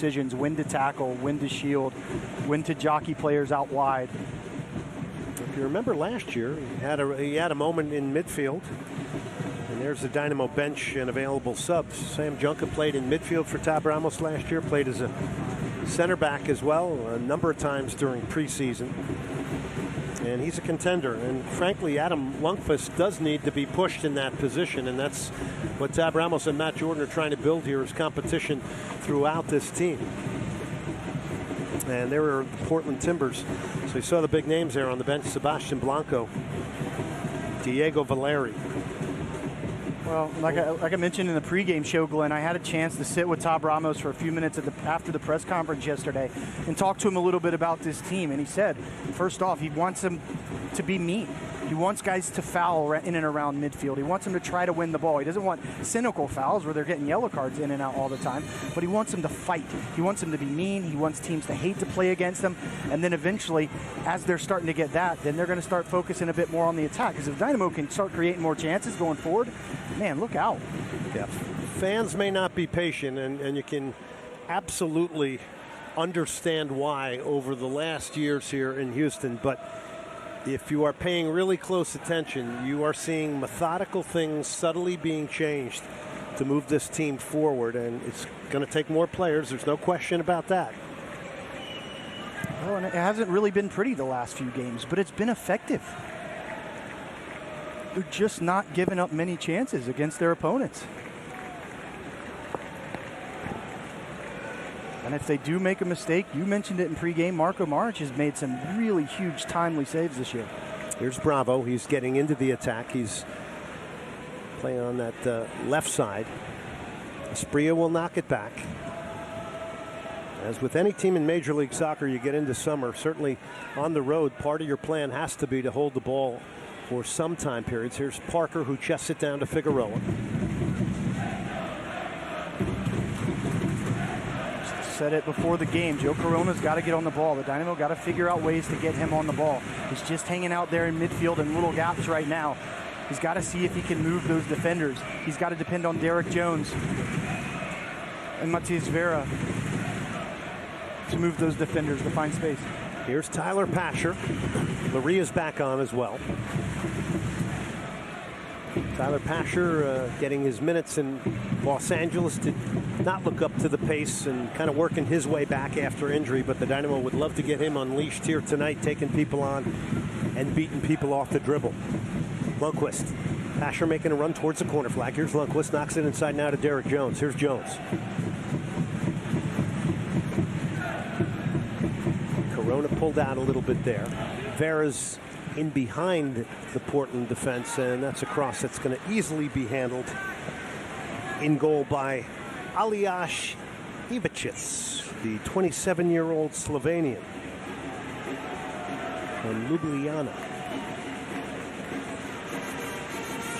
decisions, when to tackle, when to shield, when to jockey players out wide. If you remember last year, he had a moment in midfield. And there's the Dynamo bench and available subs. Sam Junka played in midfield for Tab Ramos last year, played as a center back as well a number of times during preseason. And he's a contender. And frankly, Adam Lundqvist does need to be pushed in that position. And that's what Tab Ramos and Matt Jordan are trying to build here, is competition throughout this team. And there are the Portland Timbers. So you saw the big names there on the bench: Sebastian Blanco, Diego Valeri. Well, like I mentioned in the pregame show, Glenn, I had a chance to sit with Tab Ramos for a few minutes after the press conference yesterday and talk to him a little bit about this team. And he said, first off, he wants them to be mean. He wants guys to foul in and around midfield. He wants them to try to win the ball. He doesn't want cynical fouls where they're getting yellow cards in and out all the time, but he wants them to fight. He wants them to be mean. He wants teams to hate to play against them. And then eventually, as they're starting to get that, then they're going to start focusing a bit more on the attack. Because if Dynamo can start creating more chances going forward, man, look out. Yeah, fans may not be patient, and you can absolutely understand why over the last years here in Houston, but if you are paying really close attention, you are seeing methodical things subtly being changed to move this team forward, and it's going to take more players. There's no question about that. Well, and it hasn't really been pretty the last few games, but it's been effective. They're just not giving up many chances against their opponents. And if they do make a mistake, you mentioned it in pregame, Marko Maric has made some really huge timely saves this year. Here's Bravo. He's getting into the attack. He's playing on that left side. Asprilla will knock it back. As with any team in Major League Soccer, you get into summer, certainly on the road, part of your plan has to be to hold the ball for some time periods. Here's Parker, who chests it down to Figueroa. Said it before the game, Joe Corona's got to get on the ball. The Dynamo got to figure out ways to get him on the ball. He's just hanging out there in midfield in little gaps right now. He's got to see if he can move those defenders. He's got to depend on Derek Jones and Matias Vera to move those defenders to find space. Here's Tyler Pasher. Maria's back on as well. Tyler Pasher getting his minutes in Los Angeles, did not look up to the pace and kind of working his way back after injury, but the Dynamo would love to get him unleashed here tonight, taking people on and beating people off the dribble. Lundqvist. Pasher making a run towards the corner flag. Here's Lundqvist, knocks it inside now to Derek Jones. Here's Jones. Corona pulled out a little bit there. Vera's in behind the Portland defense, and that's a cross that's going to easily be handled in goal by Aljaž Ivičić, the 27-year-old Slovenian from Ljubljana.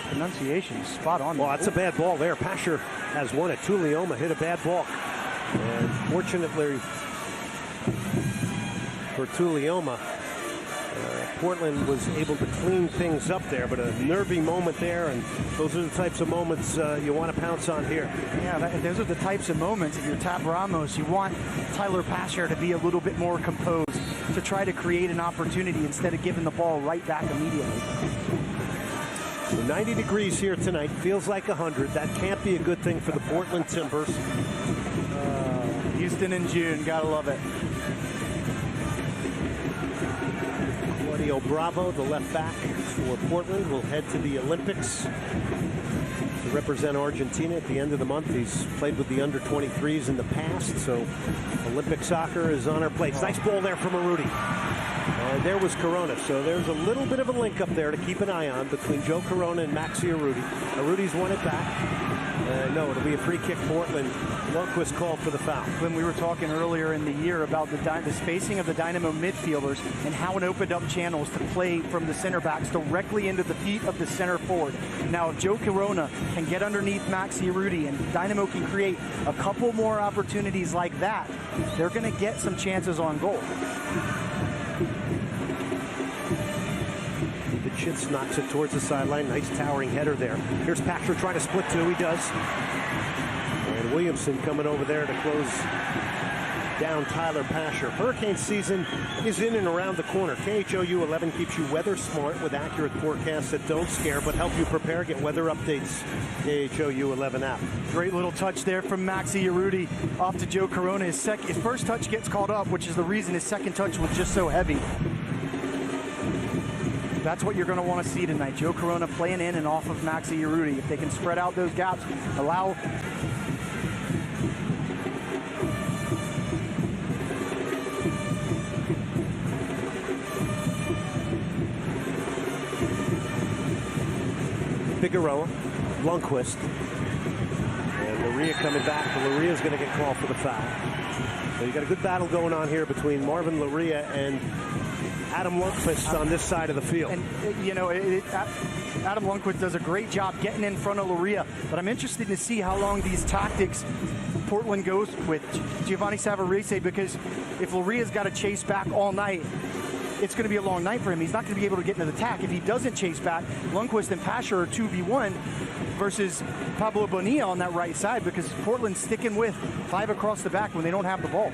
Pronunciation is spot on. Well, that's a bad ball there. Pasher has won it. Tulioma hit a bad ball. And fortunately for Tulioma, Portland was able to clean things up there, but a nervy moment there, and those are the types of moments you want to pounce on here. Yeah, those are the types of moments. If you're Tab Ramos, you want Tyler Pasher to be a little bit more composed, to try to create an opportunity instead of giving the ball right back immediately. So 90 degrees here tonight, feels like 100. That can't be a good thing for the Portland Timbers. Houston in June, gotta love it. Claudio Bravo, the left back for Portland, will head to the Olympics to represent Argentina at the end of the month. He's played with the under-23s in the past, so Olympic soccer is on our plates. Nice ball there from Arudi. And there was Corona, so there's a little bit of a link up there to keep an eye on between Joe Corona and Maxi Arudi. Arudi's won it back. No, it'll be a free kick Portland. Lundqvist called for the foul. When we were talking earlier in the year about the spacing of the Dynamo midfielders and how it opened up channels to play from the center backs directly into the feet of the center forward. Now, if Joe Corona can get underneath Maxi Arudi and Dynamo can create a couple more opportunities like that, they're going to get some chances on goal. Ivičić knocks it towards the sideline. Nice towering header there. Here's Pasher trying to split two. He does. And Williamson coming over there to close down Tyler Pasher. Hurricane season is in and around the corner. KHOU 11 keeps you weather smart with accurate forecasts that don't scare but help you prepare. Get weather updates. KHOU 11 app. Great little touch there from Maxi Urruti off to Joe Corona. His first touch gets called up, which is the reason his second touch was just so heavy. That's what you're going to want to see tonight. Joe Corona playing in and off of Maxi Urruti. If they can spread out those gaps, allow Figueroa, Lundqvist, and Luria coming back. Luria's going to get called for the foul. So you got a good battle going on here between Marvin Luria and Adam Lundqvist on this side of the field. And, Adam Lundqvist does a great job getting in front of Luria, but I'm interested to see how long these tactics Portland goes with Giovanni Savarese, because if Luria's got to chase back all night, it's going to be a long night for him. He's not going to be able to get into the attack. If he doesn't chase back, Lundqvist and Pasher are 2v1 versus Pablo Bonilla on that right side, because Portland's sticking with 5 across the back when they don't have the ball.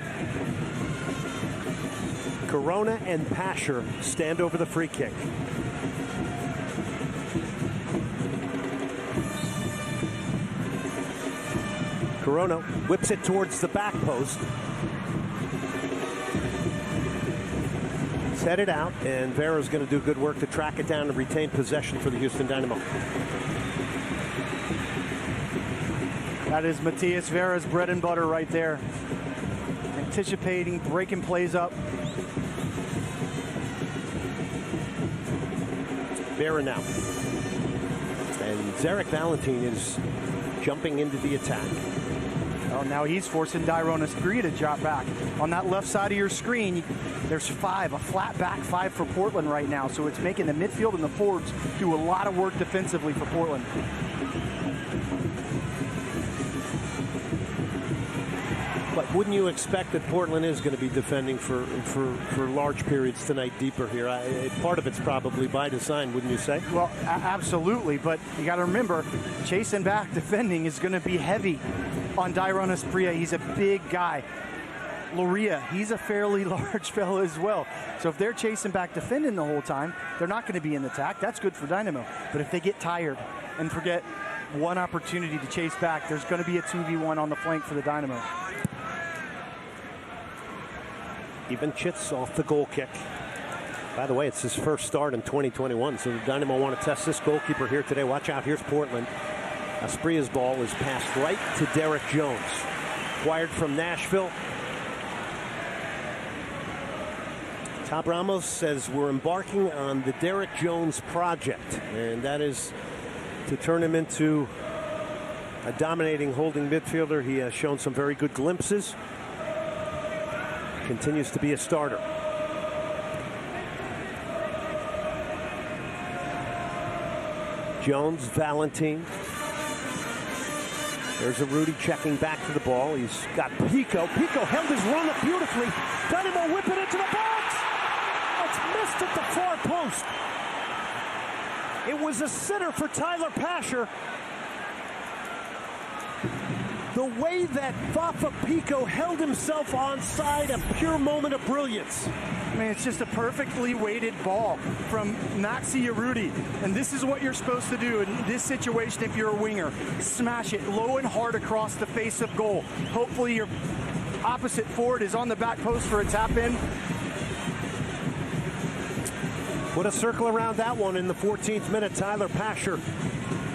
Corona and Pasher stand over the free kick. Corona whips it towards the back post. He's headed out, and Vera's going to do good work to track it down and retain possession for the Houston Dynamo. That is Matias Vera's bread and butter right there. Anticipating, breaking plays up. Vera now. And Zarek Valentin is jumping into the attack. Oh, now he's forcing Dairon Asprilla to drop back. On that left side of your screen, there's 5, a flat back 5 for Portland right now. So it's making the midfield and the forwards do a lot of work defensively for Portland. But wouldn't you expect that Portland is going to be defending for large periods tonight deeper here? Part of it's probably by design, wouldn't you say? Well, absolutely. But you got to remember, chasing back defending is going to be heavy on Dairon Asprilla. He's a big guy. Luria, he's a fairly large fellow as well. So if they're chasing back defending the whole time, they're not going to be in the attack. That's good for Dynamo. But if they get tired and forget one opportunity to chase back, there's going to be a 2v1 on the flank for the Dynamo. Ivan Chits off the goal kick. By the way, it's his first start in 2021, so the Dynamo want to test this goalkeeper here today. Watch out, here's Portland. Asprilla's ball is passed right to Derek Jones. Acquired from Nashville. Top Ramos says we're embarking on the Derek Jones project, and that is to turn him into a dominating holding midfielder. He has shown some very good glimpses. Continues to be a starter. Jones, Valentin. There's Urruti checking back to the ball. He's got Pico. Pico held his run up beautifully. Dynamo whip it into the box. It's missed at the far post. It was a sitter for Tyler Pasher. The way that Fafa Pico held himself onside, a pure moment of brilliance. I mean, it's just a perfectly weighted ball from Maxi Urruti. And this is what you're supposed to do in this situation if you're a winger. Smash it low and hard across the face of goal. Hopefully your opposite forward is on the back post for a tap in. Put a circle around that one in the 14th minute. Tyler Pasher.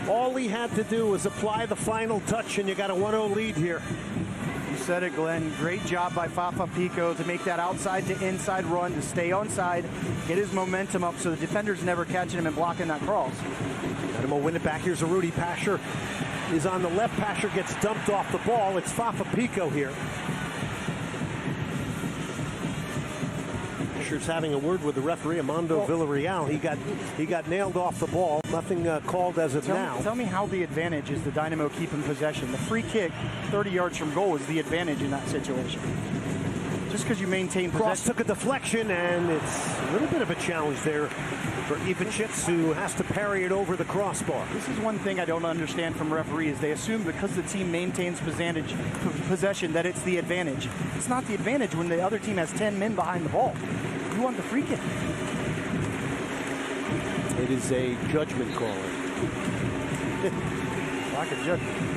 All he had to do was apply the final touch, and you got a 1-0 lead here. You said it, Glenn. Great job by Fafa Pico to make that outside to inside run, to stay onside, get his momentum up so the defender's never catching him and blocking that cross. Dynamo win it back. Here's Urruti. Pasher is on the left. Pasher gets dumped off the ball. It's Fafa Pico here. Pasher's having a word with the referee, Armando Villarreal. He got nailed off the ball. Nothing called as of now. Tell me how the advantage is the Dynamo keeping possession. The free kick 30 yards from goal is the advantage in that situation. just because you maintain Cross possession. took a deflection, and it's a little bit of a challenge there for Ivicic, who has to parry it over the crossbar. This is one thing I don't understand from referees. They assume because the team maintains possession that it's the advantage. It's not the advantage when the other team has 10 men behind the ball. You want the free kick. It is a judgment call. Lack of judgment.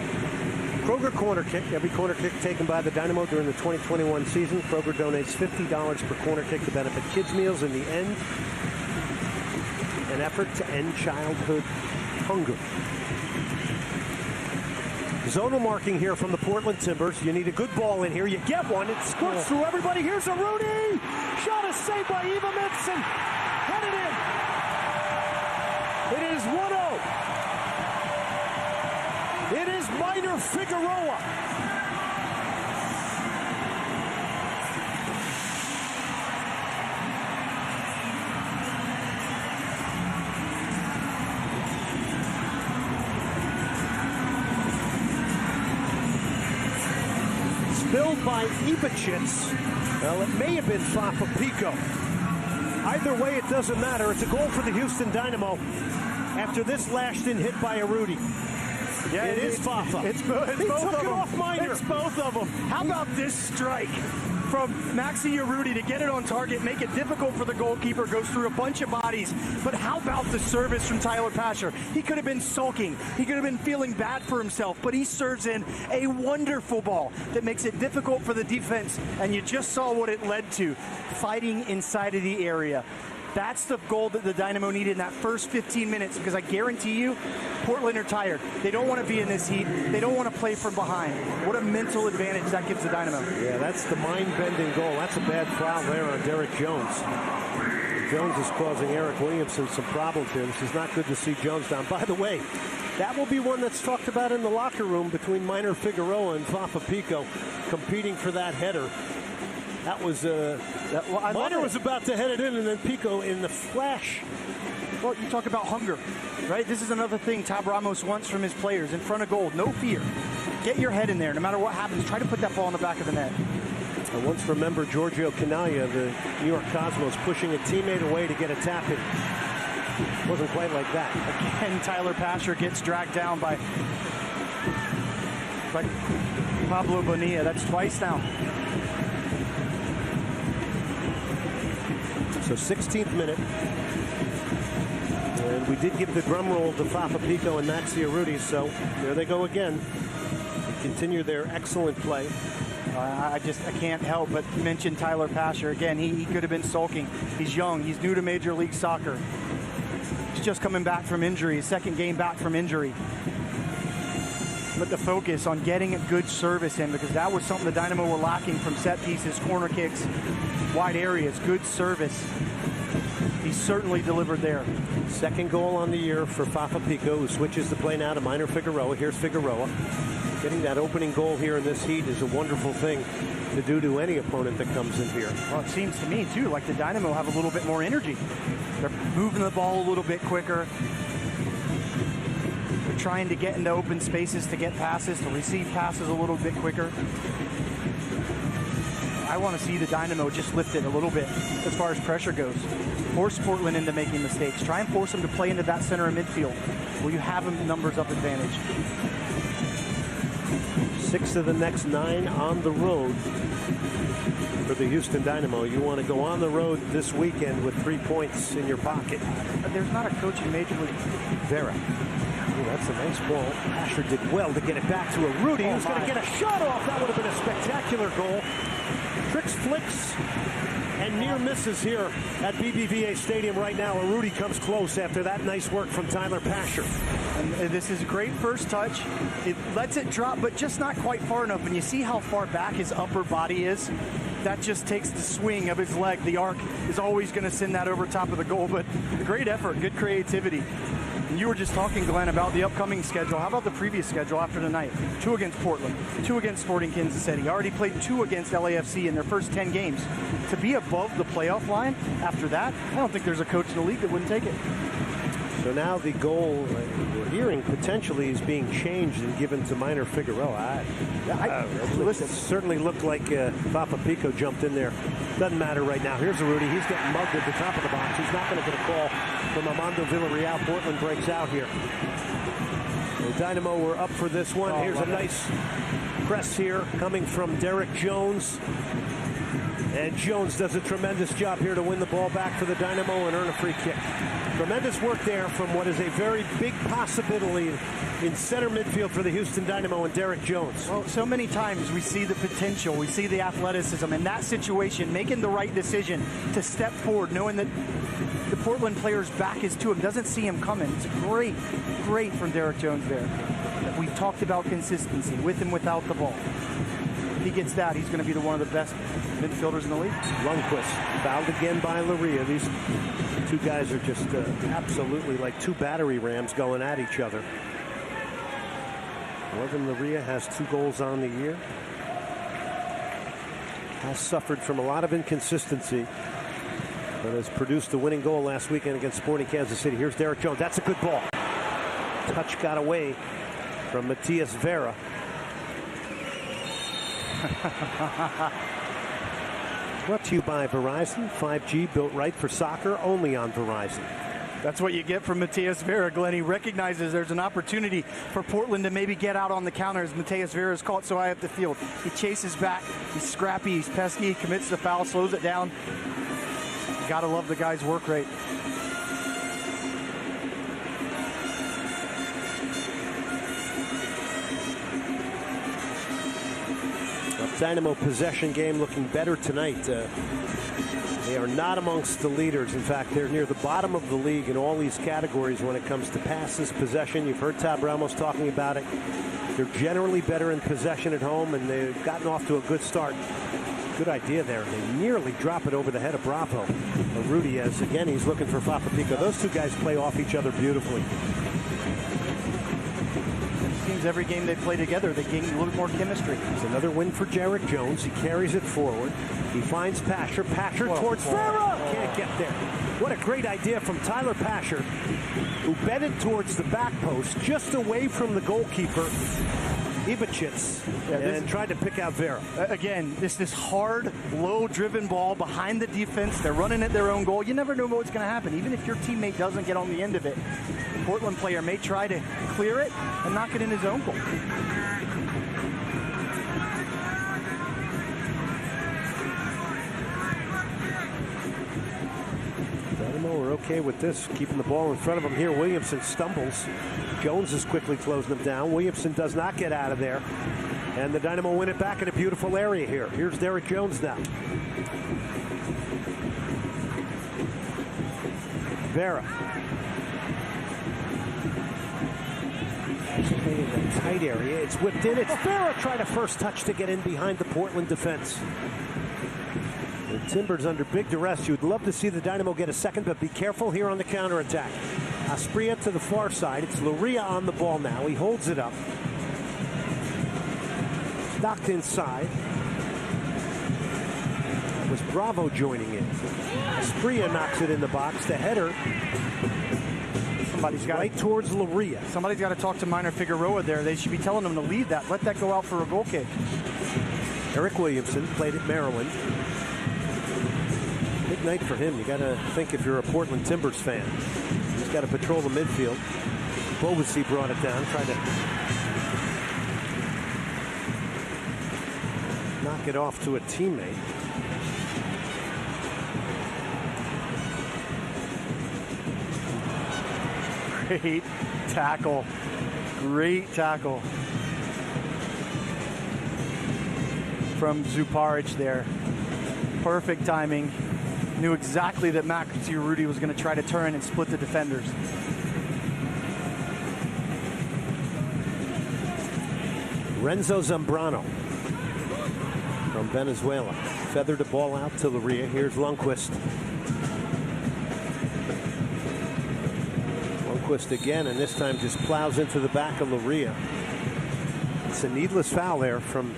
Kroger corner kick. Every corner kick taken by the Dynamo during the 2021 season, Kroger donates $50 per corner kick to benefit kids' meals. In the end, an effort to end childhood hunger. Zonal marking here from the Portland Timbers. You need a good ball in here. You get one. It squirts through everybody. Here's a Rudy. Shot is saved by Ivicic and headed in. It is 1-0. It is Minor Figueroa. Spilled by Ivicic. Well, it may have been Fafa Pico. Either way, it doesn't matter. It's a goal for the Houston Dynamo after this lashed-in hit by a Rudy. Yeah, it is Fafa. It's both of them. Off Minor. It's both of them. How about this strike from Maxi Urruti to get it on target, make it difficult for the goalkeeper, goes through a bunch of bodies. But how about the service from Tyler Pasher? He could have been sulking. He could have been feeling bad for himself, but he serves in a wonderful ball that makes it difficult for the defense, and you just saw what it led to, fighting inside of the area. That's the goal that the Dynamo needed in that first 15 minutes, because I guarantee you, Portland are tired. They don't want to be in this heat. They don't want to play from behind. What a mental advantage that gives the Dynamo. Yeah, that's the mind-bending goal. That's a bad foul there on Derek Jones. Jones is causing Eric Williamson some problems here. This is not good to see Jones down. By the way, that will be one that's talked about in the locker room between Minor Figueroa and Fafa Pico competing for that header. That was Minor was about to head it in, and then Pico in the flash. Well, you talk about hunger, right? This is another thing Tab Ramos wants from his players in front of goal. No fear. Get your head in there. No matter what happens, try to put that ball in the back of the net. I once remember Giorgio Canaglia, the New York Cosmos, pushing a teammate away to get a tap in. It wasn't quite like that. Again, Tyler Pasher gets dragged down by Pablo Bonilla. That's twice now. So 16th minute. And we did give the drum roll to Fafa Pico and Maxi Urruti, so there they go again. Continue their excellent play. I can't help but mention Tyler Pasher. Again, he could have been sulking. He's young. He's new to Major League Soccer. He's just coming back from injury, his second game back from injury. But the focus on getting a good service in, because that was something the Dynamo were lacking from set pieces, corner kicks, wide areas, good service. He certainly delivered there. Second goal on the year for Fafa Pico, who switches the play now to Minor Figueroa. Here's Figueroa. Getting that opening goal here in this heat is a wonderful thing to do to any opponent that comes in here. Well, it seems to me, too, like the Dynamo have a little bit more energy. They're moving the ball a little bit quicker. They're trying to get into open spaces to get passes, to receive passes a little bit quicker. I want to see the Dynamo just lift it a little bit as far as pressure goes. Force Portland into making mistakes. Try and force them to play into that center of midfield where you have a numbers up advantage. 6 of the next 9 on the road for the Houston Dynamo. You want to go on the road this weekend with 3 points in your pocket. There's not a coach in Major League. Vera. Ooh, that's a nice ball. Asher did well to get it back to Urruti. He was going to get a shot off. That would have been a spectacular goal. Tricks, flicks, and near misses here at BBVA Stadium right now. Urruti comes close after that nice work from Tyler Pasher. And this is a great first touch. It lets it drop, but just not quite far enough. And you see how far back his upper body is? That just takes the swing of his leg. The arc is always going to send that over top of the goal, but a great effort, good creativity. And you were just talking, Glenn, about the upcoming schedule. How about the previous schedule after tonight? 2 against Portland, 2 against Sporting Kansas City. Already played 2 against LAFC in their first 10 games. To be above the playoff line after that, I don't think there's a coach in the league that wouldn't take it. So now the goal, we're hearing potentially is being changed and given to Minor Figueroa. It certainly looked like Papa Pico jumped in there. Doesn't matter right now. Here's Rudy. He's getting mugged at the top of the box. He's not going to get a call from Armando Villarreal. Portland breaks out here. The Dynamo were up for this one. Here's a nice press here coming from Derek Jones. And Jones does a tremendous job here to win the ball back for the Dynamo and earn a free kick. Tremendous work there from what is a very big possibility in center midfield for the Houston Dynamo and Derek Jones. Well, so many times we see the potential, we see the athleticism. In that situation, making the right decision to step forward, knowing that the Portland player's back is to him, doesn't see him coming. It's great from Derek Jones there. We've talked about consistency with and without the ball. If he gets that, he's going to be one of the best midfielders in the league. Lundqvist fouled again by Luria. These two guys are just absolutely like two battery rams going at each other. Morgan Luria has 2 goals on the year. Has suffered from a lot of inconsistency, but has produced the winning goal last weekend against Sporting Kansas City. Here's Derek Jones. That's a good ball. Touch got away from Matias Vera. Brought to you by Verizon. 5G built right for soccer, only on Verizon. That's what you get from Matias Vera, Glenn. He recognizes there's an opportunity for Portland to maybe get out on the counter as Matias Vera is caught so high up the field. He chases back. He's scrappy. He's pesky. He commits the foul, slows it down. You gotta love the guy's work rate. Dynamo possession game looking better tonight. They are not amongst the leaders. In fact, they're near the bottom of the league in all these categories when it comes to passes, possession. You've heard Tab Ramos talking about it. They're generally better in possession at home, and they've gotten off to a good start. Good idea there. They nearly drop it over the head of Bravo. Rudy, as again, he's looking for Papa Pico. Those two guys play off each other beautifully. Seems every game they play together, they gain a little bit more chemistry. It's another win for Derek Jones. He carries it forward. He finds Pasher. Pasher towards Vera. Can't get there. What a great idea from Tyler Pasher, who bedded towards the back post, just away from the goalkeeper, Ivachitz, and tried to pick out Vera. Again, this hard, low-driven ball behind the defense. They're running at their own goal. You never know what's going to happen. Even if your teammate doesn't get on the end of it, the Portland player may try to clear it and knock it in his own goal. Dynamo are okay with this, keeping the ball in front of them here. Williamson stumbles. Jones is quickly closing them down. Williamson does not get out of there. And the Dynamo win it back in a beautiful area here. Here's Derek Jones now. Vera. In the tight area. It's whipped in. It's Vera trying to first touch to get in behind the Portland defense. The Timbers under big duress. You'd love to see the Dynamo get a second, but be careful here on the counterattack. Asprilla to the far side. It's Luria on the ball now. He holds it up. Knocked inside. That was Bravo joining in. Asprilla knocks it in the box. The header. Somebody's got right towards Luria. Somebody's got to talk to Minor Figueroa there. They should be telling him to leave that. Let that go out for a goal kick. Eric Williamson played at Maryland. Big night for him. You got to think if you're a Portland Timbers fan. He's got to patrol the midfield. Bovasi brought it down, tried to knock it off to a teammate. Great tackle. Great tackle from Zuparic there. Perfect timing. Knew exactly that Matthew Rudy was going to try to turn and split the defenders. Renzo Zambrano from Venezuela. Feathered the ball out to Luria. Here's Lundqvist. Lundqvist again, and this time just plows into the back of Luria. It's a needless foul there from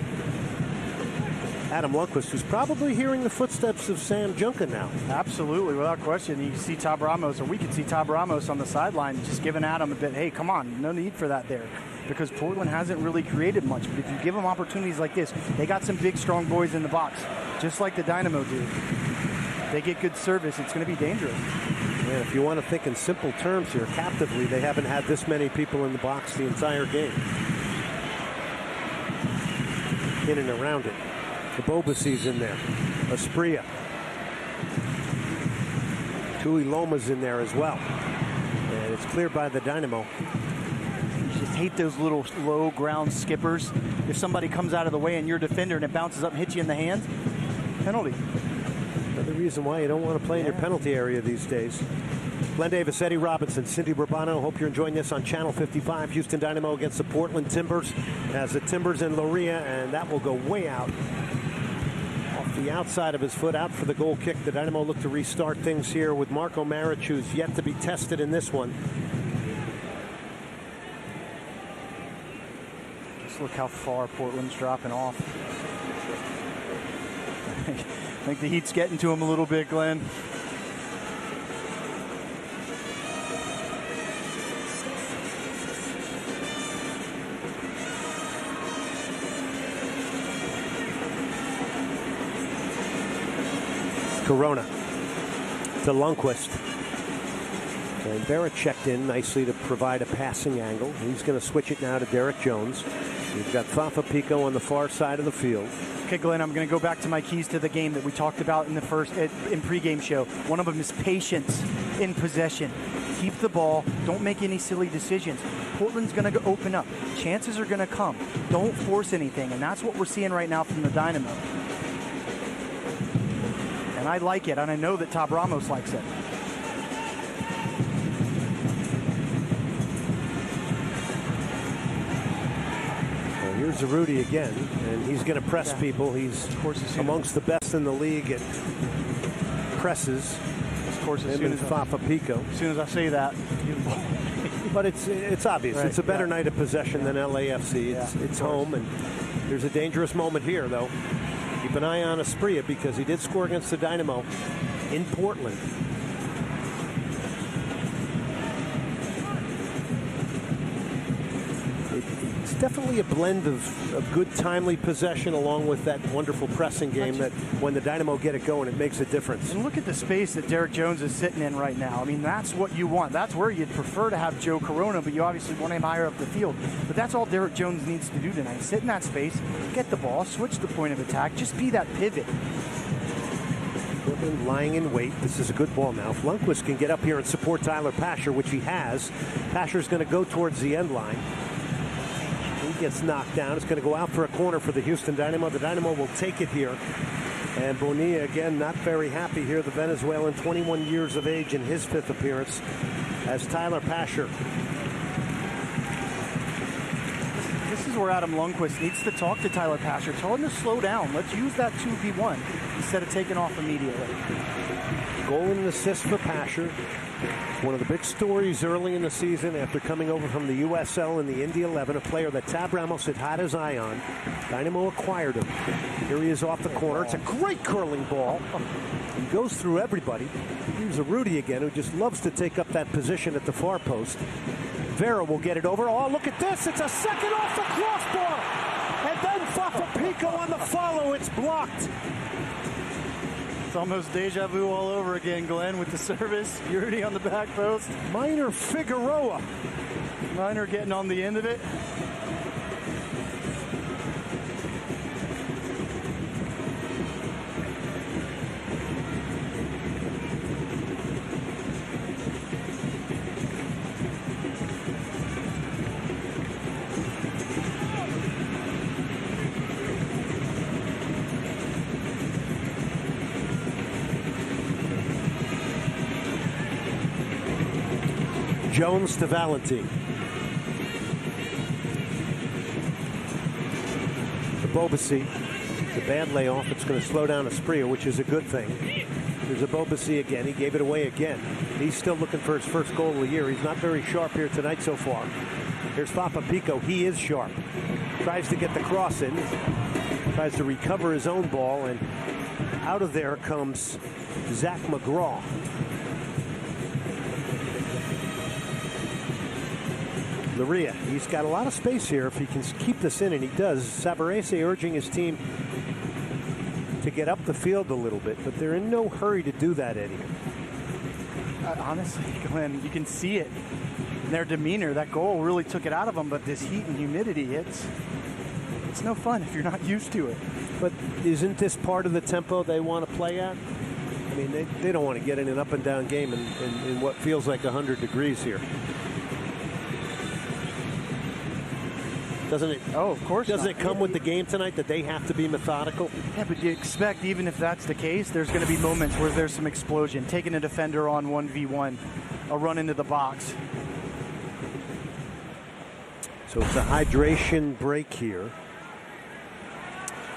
Adam Lundqvist, who's probably hearing the footsteps of Sam Junkin now. Absolutely, without question. You see Tab Ramos, or we could see Tab Ramos on the sideline just giving Adam a bit, hey, come on, no need for that there. Because Portland hasn't really created much. But if you give them opportunities like this, they got some big, strong boys in the box, just like the Dynamo do. They get good service, it's going to be dangerous. Man, if you want to think in simple terms here, captively, they haven't had this many people in the box the entire game. In and around it. The Bobasee's in there. Asprilla. Tui Loma's in there as well. And it's cleared by the Dynamo. You just hate those little low ground skippers. If somebody comes out of the way and you're a defender and it bounces up and hits you in the hand, penalty. Another reason why you don't want to play in your penalty area these days. Glenn Davis, Eddie Robinson, Cindy Bourbano. Hope you're enjoying this on Channel 55. Houston Dynamo against the Portland Timbers. As the Timbers and Loria, and that will go way out. Off the outside of his foot, out for the goal kick. The Dynamo look to restart things here with Marko Maric, who's yet to be tested in this one. Just look how far Portland's dropping off. I think the heat's getting to him a little bit, Glenn. Corona to Lundqvist. And Barrett checked in nicely to provide a passing angle. He's going to switch it now to Derek Jones. We've got Fafa Pico on the far side of the field. Okay, Glenn, I'm going to go back to my keys to the game that we talked about in the pregame show. One of them is patience in possession. Keep the ball. Don't make any silly decisions. Portland's going to open up. Chances are going to come. Don't force anything, and that's what we're seeing right now from the Dynamo. And I like it, and I know that Tab Ramos likes it. Well, here's Rudy again, and he's going to press people. He's amongst the best in the league at presses. Of course, as soon as Fafa Pico. As soon as I say that. But it's obvious. Right. It's a better night of possession than LAFC. It's home, and there's a dangerous moment here, though. Keep an eye on Asprilla because he did score against the Dynamo in Portland. It's definitely a blend of good, timely possession along with that wonderful pressing game that when the Dynamo get it going, it makes a difference. And look at the space that Derek Jones is sitting in right now. I mean, that's what you want. That's where you'd prefer to have Joe Corona, but you obviously want him higher up the field. But that's all Derek Jones needs to do tonight. Sit in that space, get the ball, switch the point of attack, just be that pivot. Portland lying in wait. This is a good ball now. If Lundqvist can get up here and support Tyler Pasher, which he has, Pasher's going to go towards the end line. He gets knocked down. It's going to go out for a corner for the Houston Dynamo. The Dynamo will take it here. And Bonilla, again, not very happy here. The Venezuelan, 21 years of age in his 5th appearance as Tyler Pasher. This is where Adam Lundqvist needs to talk to Tyler Pasher. Tell him to slow down. Let's use that 2v1 instead of taking off immediately. Goal and assist for Pasher. One of the big stories early in the season after coming over from the USL in the Indy 11, a player that Tab Ramos had had his eye on. Dynamo acquired him. Here he is off the corner. It's a great curling ball. He goes through everybody. Here's a Rudy again, who just loves to take up that position at the far post. Vera will get it over. Oh, look at this. It's a second off the crossbar. And then Fafa Pico on the follow. It's blocked. It's almost deja vu all over again, Glenn, with the service. Rudy on the back post. Minor Figueroa. Minor getting on the end of it. Jones to Valentine. The Bobasee, the bad layoff. It's going to slow down Asprilla, which is a good thing. There's a Bobasee again. He gave it away again. He's still looking for his first goal of the year. He's not very sharp here tonight so far. Here's Fafa Pico. He is sharp. Tries to get the cross in. Tries to recover his own ball, and out of there comes Zach McGraw. Laria, he's got a lot of space here if he can keep this in, and he does. Savarese urging his team to get up the field a little bit, but they're in no hurry to do that, Eddie. Honestly, Glenn, you can see it in their demeanor. That goal really took it out of them, but this heat and humidity, it's no fun if you're not used to it. But isn't this part of the tempo they want to play at? I mean, they don't want to get in an up and down game in what feels like 100 degrees here. Doesn't it? Oh, of course. Doesn't it come with the game tonight that they have to be methodical? Yeah, but you expect, even if that's the case, there's going to be moments where there's some explosion. Taking a defender on 1v1, a run into the box. So it's a hydration break here.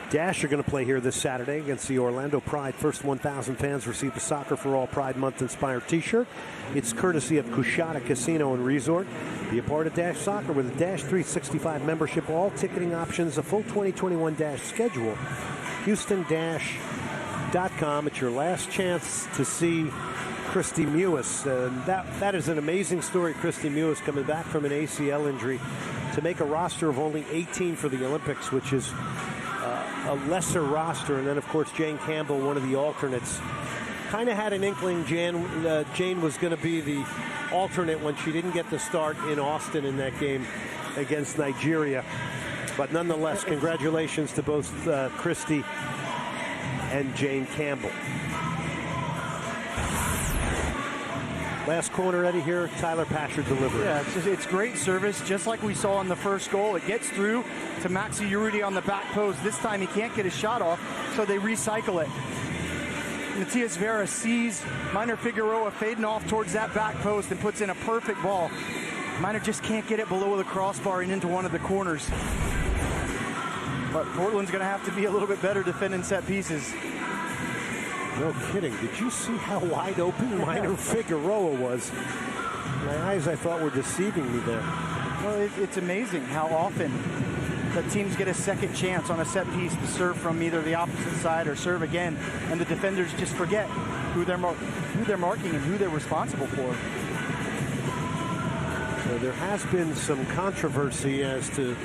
Dash are going to play here this Saturday against the Orlando Pride. First 1,000 fans receive the Soccer for All Pride Month inspired t-shirt. It's courtesy of Cushata Casino and Resort. Be a part of Dash Soccer with a Dash 365 membership, all ticketing options, a full 2021 Dash schedule. Houston-.com. It's your last chance to see Christy Mewis. That is an amazing story. Christy Mewis coming back from an ACL injury to make a roster of only 18 for the Olympics, which is a lesser roster. And then, of course, Jane Campbell, one of the alternates. Kind of had an inkling Jane was going to be the alternate when she didn't get the start in Austin in that game against Nigeria. But nonetheless, congratulations to both Christy and Jane Campbell. Last corner, Eddie, here, Tyler Pasher delivery. Yeah, it's great service, just like we saw in the first goal. It gets through to Maxi Urruti on the back post. This time he can't get his shot off, so they recycle it. Matias Vera sees Minor Figueroa fading off towards that back post and puts in a perfect ball. Minor just can't get it below the crossbar and into one of the corners. But Portland's going to have to be a little bit better defending set pieces. No kidding. Did you see how wide open Minor Figueroa was? My eyes, I thought, were deceiving me there. Well, it's amazing how often the teams get a second chance on a set piece to serve from either the opposite side or serve again, and the defenders just forget who they're marking and who they're responsible for. So there has been some controversy as to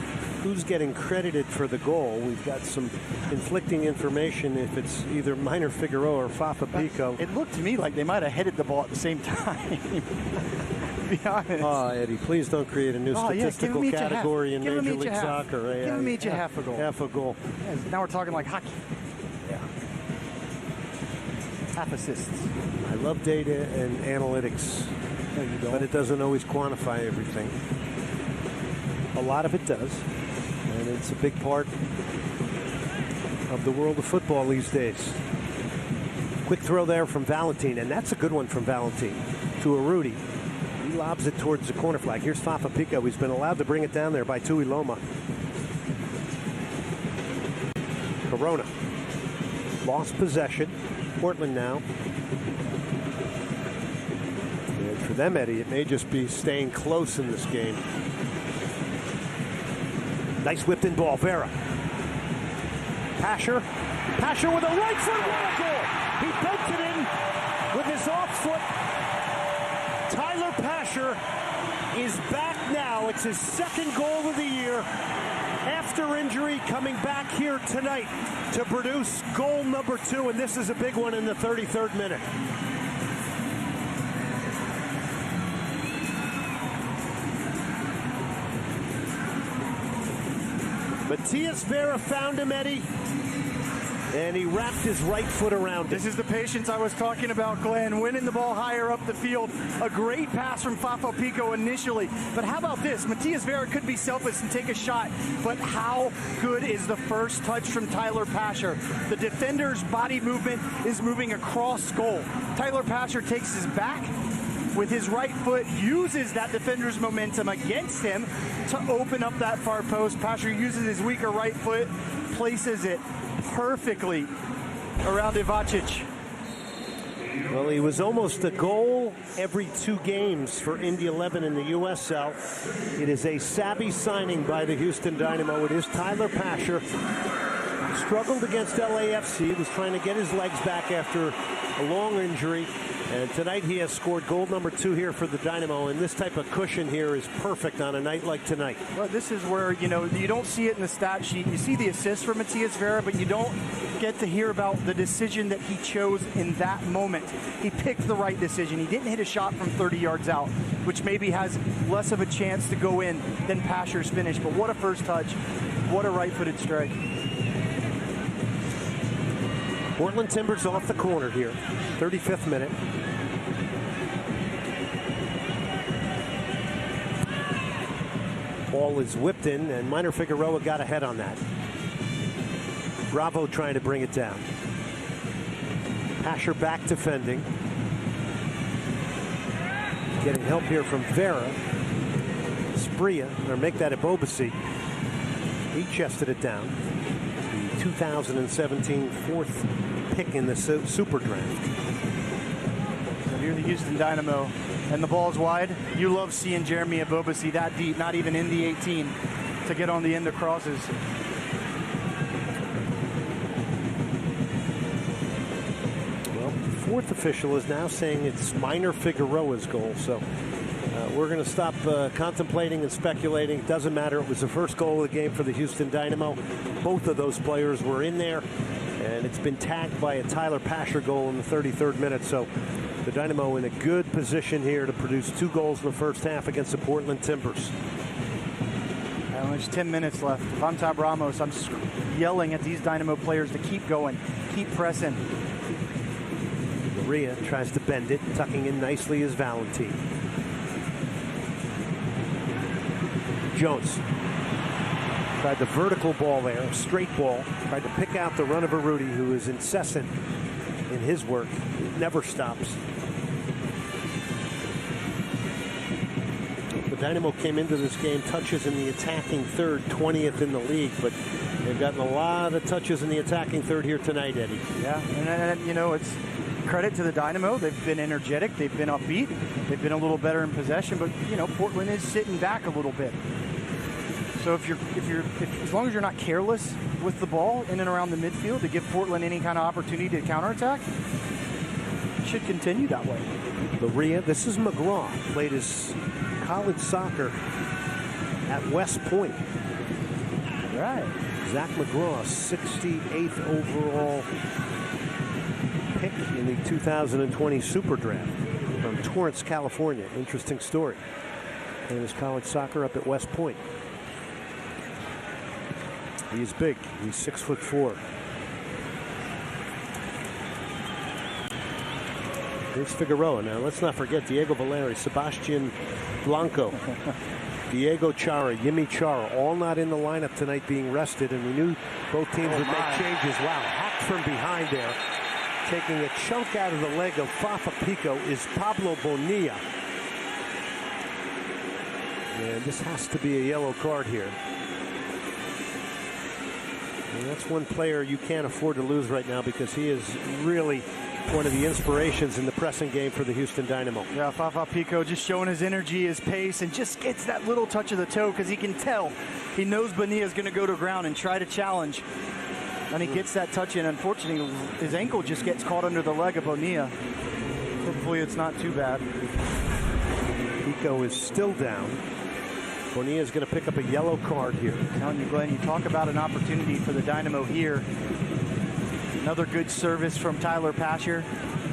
who's getting credited for the goal. We've got some conflicting information if it's either Minor Figueroa or Fafa Pico. It looked to me like they might have headed the ball at the same time. To be honest. Oh, Eddie, please don't create a new statistical category in Major League Soccer. Give them each a half a goal. Half a goal. Yeah, now we're talking like hockey. Yeah. Half assists. I love data and analytics, but it doesn't always quantify everything. A lot of it does, and it's a big part of the world of football these days. Quick throw there from Valentin, and that's a good one from Valentin to Urruti. He lobs it towards the corner flag. Here's Fafa Pico. He's been allowed to bring it down there by Tui Loma. Corona lost possession. Portland now. And for them, Eddie, it may just be staying close in this game. Nice whipped in ball, Vera. Pasher with a right foot wall goal. He poked it in with his off foot. Tyler Pasher is back now. It's his second goal of the year after injury, coming back here tonight to produce goal number 2, and this is a big one in the 33rd minute. Matias Vera found him, Eddie, and he wrapped his right foot around it. This is the patience I was talking about, Glenn. Winning the ball higher up the field. A great pass from Fafa Pico initially. But how about this? Matias Vera could be selfish and take a shot, but how good is the first touch from Tyler Pasher? The defender's body movement is moving across goal. Tyler Pasher takes his back with his right foot, uses that defender's momentum against him to open up that far post. Pasher uses his weaker right foot, places it perfectly around Ivacic. Well, he was almost a goal every 2 games for Indy 11 in the USL. It is a savvy signing by the Houston Dynamo. It is Tyler Pasher. struggled against LAFC, was trying to get his legs back after a long injury. And tonight he has scored goal number 2 here for the Dynamo, and this type of cushion here is perfect on a night like tonight. Well, this is where, you don't see it in the stat sheet. You see the assist from Matias Vera, but you don't get to hear about the decision that he chose in that moment. He picked the right decision. He didn't hit a shot from 30 yards out, which maybe has less of a chance to go in than Pasher's finish. But what a first touch. What a right-footed strike. Portland Timbers off the corner here, 35th minute. Ball is whipped in, and Minor Figueroa got ahead on that. Bravo trying to bring it down. Pasher back defending. Getting help here from Vera. Spria, or make that a Bobasi. He chested it down. The 2017 fourth pick in the Super Draft. So you're the Houston Dynamo, and the ball's wide. You love seeing Jeremy Abobasi that deep, not even in the 18, to get on the end of crosses. Well, the fourth official is now saying it's Minor Figueroa's goal, so we're going to stop contemplating and speculating. It doesn't matter. It was the first goal of the game for the Houston Dynamo. Both of those players were in there, and it's been tagged by a Tyler Pasher goal in the 33rd minute. So the Dynamo in a good position here to produce 2 goals in the first half against the Portland Timbers. And there's 10 minutes left. If I'm Tab Ramos, I'm yelling at these Dynamo players to keep going, keep pressing. Maria tries to bend it, tucking in nicely is Valentin. Jones tried the vertical ball there, straight ball. Tried to pick out the run of Arudi, who is incessant in his work. It never stops. The Dynamo came into this game touches in the attacking third, 20th in the league, but they've gotten a lot of touches in the attacking third here tonight, Eddie. Yeah, and it's credit to the Dynamo. They've been energetic. They've been upbeat. They've been a little better in possession, but Portland is sitting back a little bit. So if as long as you're not careless with the ball in and around the midfield to give Portland any kind of opportunity to counterattack, it should continue that way. Maria, this is McGraw, played his college soccer at West Point. Right. Zach McGraw, 68th overall pick in the 2020 Super Draft from Torrance, California. Interesting story. And his college soccer up at West Point. He is big. He's 6'4". Here's Figueroa. Now let's not forget Diego Valeri, Sebastian Blanco, Diego Chara, Yimi Chara, all not in the lineup tonight being rested, and we knew both teams would make changes. Wow, hacked from behind there. Taking a chunk out of the leg of Fafa Pico is Pablo Bonilla. And this has to be a yellow card here. And that's one player you can't afford to lose right now, because he is really one of the inspirations in the pressing game for the Houston Dynamo. Yeah, Fafa Pico just showing his energy, his pace, and just gets that little touch of the toe, because he can tell. He knows Bonilla is going to go to ground and try to challenge. And he gets that touch in. Unfortunately, his ankle just gets caught under the leg of Bonilla. Hopefully it's not too bad. Pico is still down. Bonilla is going to pick up a yellow card here. I'm telling you, Glenn, you talk about an opportunity for the Dynamo here. Another good service from Tyler Pasher.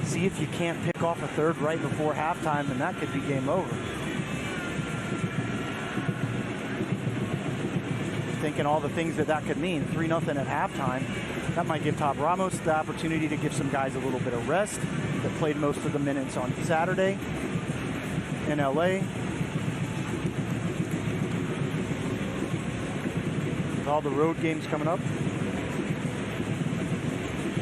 See if you can't pick off a third right before halftime, and that could be game over. Thinking all the things that could mean. 3-0 at halftime. That might give Tab Ramos the opportunity to give some guys a little bit of rest that played most of the minutes on Saturday in LA. With all the road games coming up.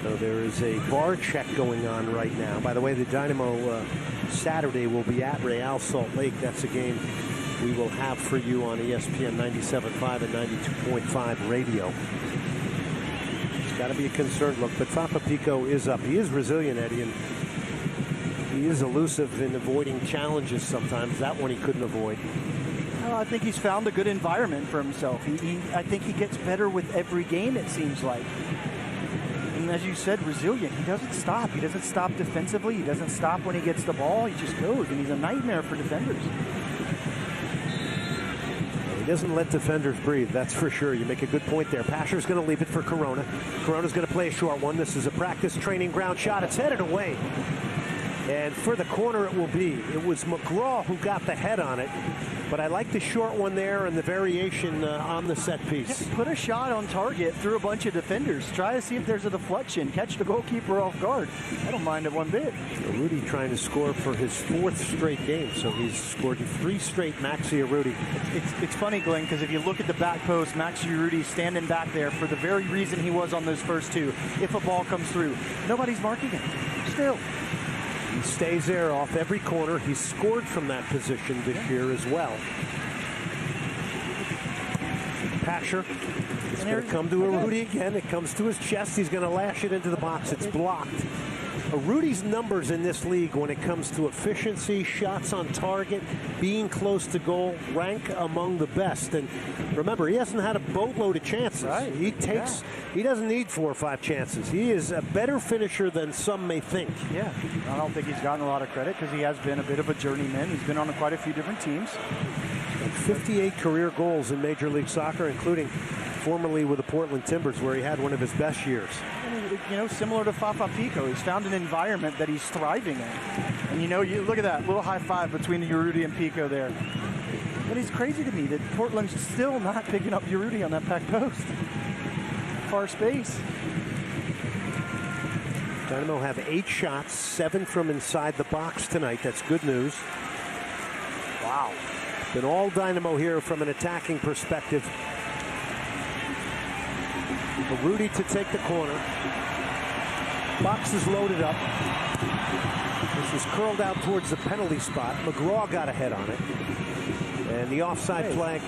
So there is a VAR check going on right now. By the way, the Dynamo Saturday will be at Real Salt Lake. That's a game we will have for you on ESPN 97.5 and 92.5 radio. It's got to be a concerned look, but Fafa Pico is up. He is resilient, Eddie, and he is elusive in avoiding challenges sometimes. That one he couldn't avoid. Well, I think he's found a good environment for himself. I think he gets better with every game, it seems like. And as you said, resilient. He doesn't stop. He doesn't stop defensively. He doesn't stop when he gets the ball. He just goes, and he's a nightmare for defenders. He doesn't let defenders breathe, that's for sure. You make a good point there. Pasher's going to leave it for Corona. Corona's going to play a short one. This is a practice training ground shot. It's headed away. And for the corner it will be. It was McGraw who got the head on it. But I like the short one there and the variation on the set piece. Just put a shot on target through a bunch of defenders. Try to see if there's a deflection. Catch the goalkeeper off guard. I don't mind it one bit. Rudy trying to score for his 4th straight game. So he's scored 3 straight Maxi Rudy. It's funny, Glenn, because if you look at the back post, Maxi Rudy standing back there for the very reason he was on those first 2. If a ball comes through, nobody's marking him. Still. He stays there off every corner. He's scored from that position this year as well. Pasher is going to come to Rudy again. It comes to his chest. He's going to lash it into the box. It's blocked. Rudy's numbers in this league when it comes to efficiency, shots on target, being close to goal, rank among the best. And remember, he hasn't had a boatload of chances. Right. He doesn't need 4 or 5 chances. He is a better finisher than some may think. Yeah, I don't think he's gotten a lot of credit because he has been a bit of a journeyman. He's been on quite a few different teams. 58 career goals in Major League Soccer, including formerly with the Portland Timbers, where he had one of his best years. You know, similar to Fafa Pico, he's found an environment that he's thriving in. And you know, you look at that little high five between Urruti and Pico there. But it's crazy to me that Portland's still not picking up Urruti on that back post. Far space. Dynamo have 8 shots, 7 from inside the box tonight. That's good news. Wow. Been all Dynamo here from an attacking perspective. Rudy to take the corner. Box is loaded up. This is curled out towards the penalty spot. McGraw got a head on it. And the offside flag,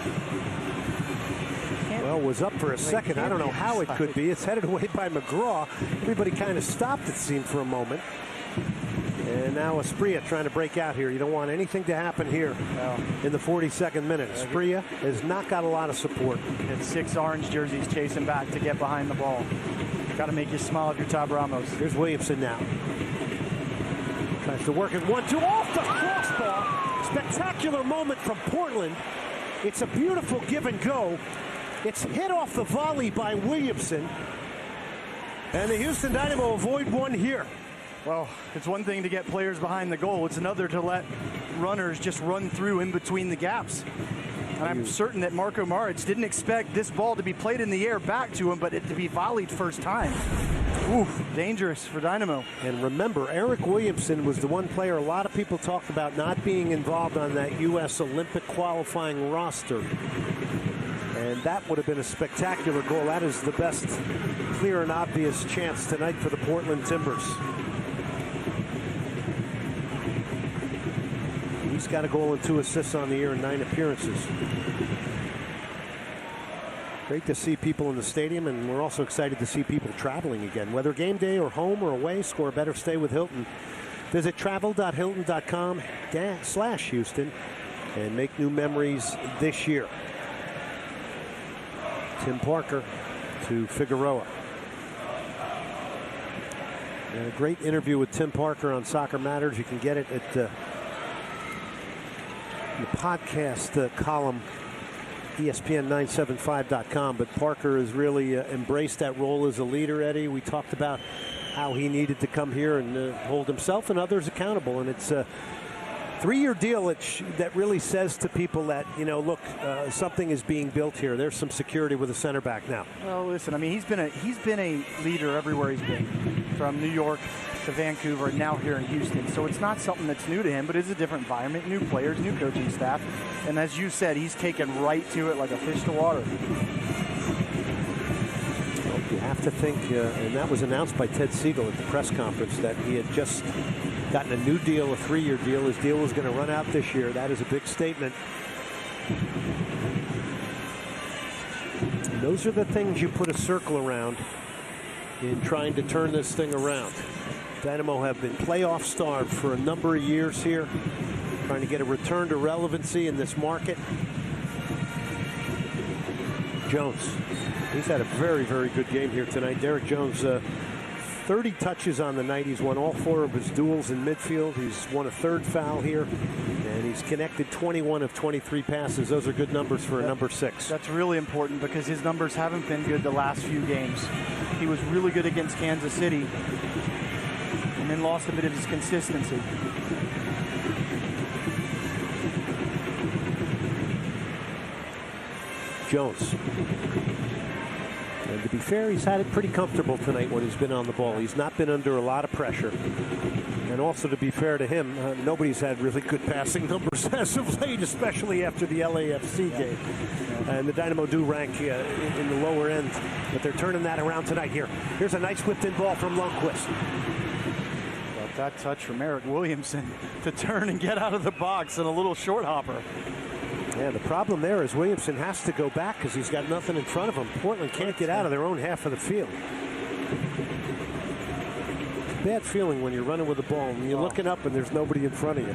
well, was up for a second. I don't know how it could be. It's headed away by McGraw. Everybody kind of stopped, it seemed, for a moment. And now Asprilla trying to break out here. You don't want anything to happen here in the 42nd minute. Asprilla has not got a lot of support. And 6 orange jerseys chasing back to get behind the ball. Got to make you smile if you're Todd Ramos. Here's Williamson now. Tries to work it 1-2 off the crossbar. Spectacular moment from Portland. It's a beautiful give and go. It's hit off the volley by Williamson. And the Houston Dynamo avoid one here. Well, it's one thing to get players behind the goal. It's another to let runners just run through in between the gaps. And I'm certain that Marko Maric didn't expect this ball to be played in the air back to him, but it to be volleyed first time. Oof, dangerous for Dynamo. And remember, Eric Williamson was the one player a lot of people talked about not being involved on that U.S. Olympic qualifying roster. And that would have been a spectacular goal. That is the best clear and obvious chance tonight for the Portland Timbers. He's got a goal and 2 assists on the year in 9 appearances. Great to see people in the stadium, and we're also excited to see people traveling again. Whether game day or home or away, score better, stay with Hilton. Visit travel.hilton.com/Houston and make new memories this year. Tim Parker to Figueroa. And a great interview with Tim Parker on Soccer Matters. You can get it at the podcast column, ESPN975.com. But Parker has really embraced that role as a leader, Eddie. We talked about how he needed to come here and hold himself and others accountable. And it's a 3-year deal that really says to people that, you know, look, something is being built here. There's some security with a center back now. Well, listen, I mean, he's been a leader everywhere he's been, from New York to Vancouver, and now here in Houston. So it's not something that's new to him, but it's a different environment, new players, new coaching staff. And as you said, he's taken right to it like a fish to water. Well, you have to think, and that was announced by Ted Siegel at the press conference, that he had just gotten a new deal, a 3-year deal. His deal was going to run out this year. That is a big statement. And those are the things you put a circle around in trying to turn this thing around. Dynamo have been playoff starved for a number of years here, trying to get a return to relevancy in this market. Jones, he's had a very, very good game here tonight. Derek Jones 30 touches on the night. He's won all 4 of his duels in midfield. He's won a 3rd foul here, and he's connected 21 of 23 passes. Those are good numbers for a number 6. That's really important because his numbers haven't been good the last few games. He was really good against Kansas City and then lost a bit of his consistency. Jones. And to be fair, he's had it pretty comfortable tonight when he's been on the ball. He's not been under a lot of pressure. And also, to be fair to him, nobody's had really good passing numbers as of late, especially after the LAFC game. And the Dynamo do rank in the lower end, but they're turning that around tonight. Here's a nice whipped-in ball from Lundqvist. Well, that touch from Eric Williamson to turn and get out of the box and a little short hopper. Yeah, the problem there is Williamson has to go back because he's got nothing in front of him. Portland can't get out of their own half of the field. Bad feeling when you're running with the ball and you're looking up and there's nobody in front of you.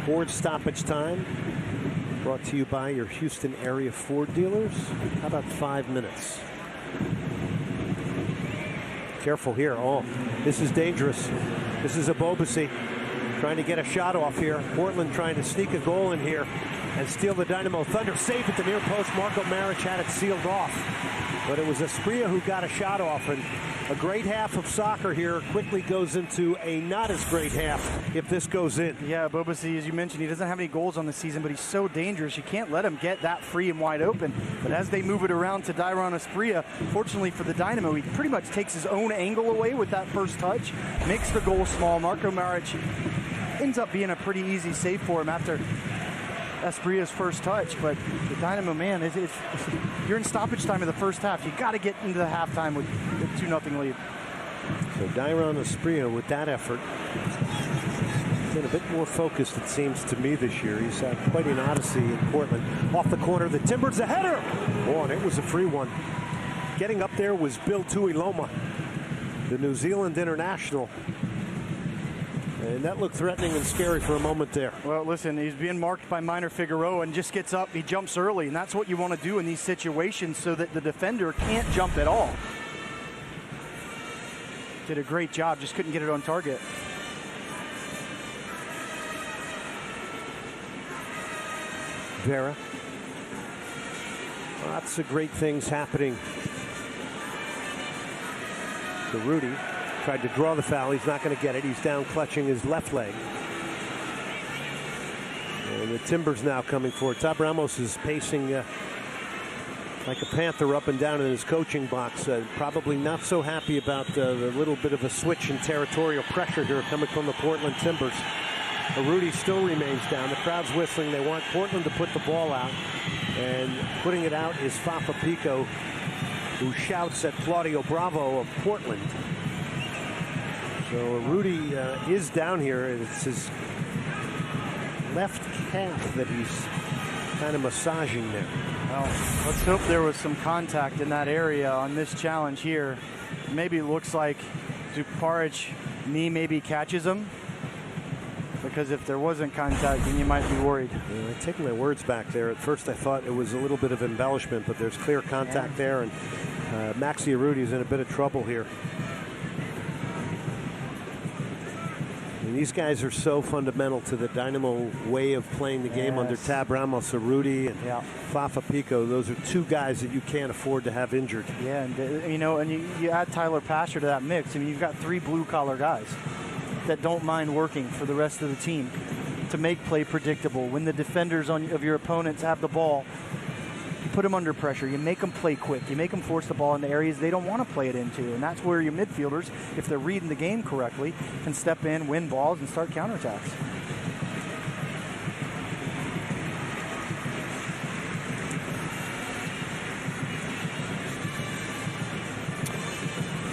Ford stoppage time brought to you by your Houston area Ford dealers. How about 5 minutes? Careful here. Oh, this is dangerous. This is a Bobasi trying to get a shot off here. Portland trying to sneak a goal in here and steal the Dynamo Thunder. Safe at the near post. Marko Maric had it sealed off. But it was Asprilla who got a shot off. And a great half of soccer here quickly goes into a not as great half if this goes in. Yeah, Bobasi, as you mentioned, he doesn't have any goals on the season, but he's so dangerous. You can't let him get that free and wide open. But as they move it around to Dairon Asprilla, fortunately for the Dynamo, he pretty much takes his own angle away with that first touch, makes the goal small. Marko Maric ends up being a pretty easy save for him after Asprilla's first touch. But the Dynamo, man, you're in stoppage time of the first half. You got to get into the halftime with a 2-0 lead. So Dairon Asprilla with that effort been a bit more focused, it seems to me, this year. He's had quite an odyssey in Portland. Off the corner, the Timbers, a header. Oh, and it was a free one. Getting up there was Bill Tuiloma, the New Zealand international. And that looked threatening and scary for a moment there. Well, listen, he's being marked by Minor Figueroa and just gets up. He jumps early, and that's what you want to do in these situations so that the defender can't jump at all. Did a great job, just couldn't get it on target. Vera. Lots of great things happening. So Rudy tried to draw the foul. He's not going to get it. He's down clutching his left leg. And the Timbers now coming forward. Tab Ramos is pacing like a panther up and down in his coaching box. Probably not so happy about the little bit of a switch in territorial pressure here coming from the Portland Timbers. Rudy still remains down. The crowd's whistling. They want Portland to put the ball out. And putting it out is Fafa Pico, who shouts at Claudio Bravo of Portland. So Rudy is down here. It's his left calf that he's kind of massaging there. Well, let's hope there was some contact in that area on this challenge here. Maybe it looks like Zuparic knee maybe catches him. Because if there wasn't contact, then you might be worried. Yeah, I take my words back there. At first I thought it was a little bit of embellishment, but there's clear contact there, and Maxi Urruti's in a bit of trouble here. And these guys are so fundamental to the Dynamo way of playing the game under Tab Ramos. Urruti and Fafa Pico. Those are two guys that you can't afford to have injured. Yeah, and you add Tyler Pasher to that mix. I mean, you've got 3 blue-collar guys that don't mind working for the rest of the team to make play predictable. When the defenders of your opponents have the ball, you put them under pressure. You make them play quick. You make them force the ball into areas they don't want to play it into. And that's where your midfielders, if they're reading the game correctly, can step in, win balls, and start counterattacks.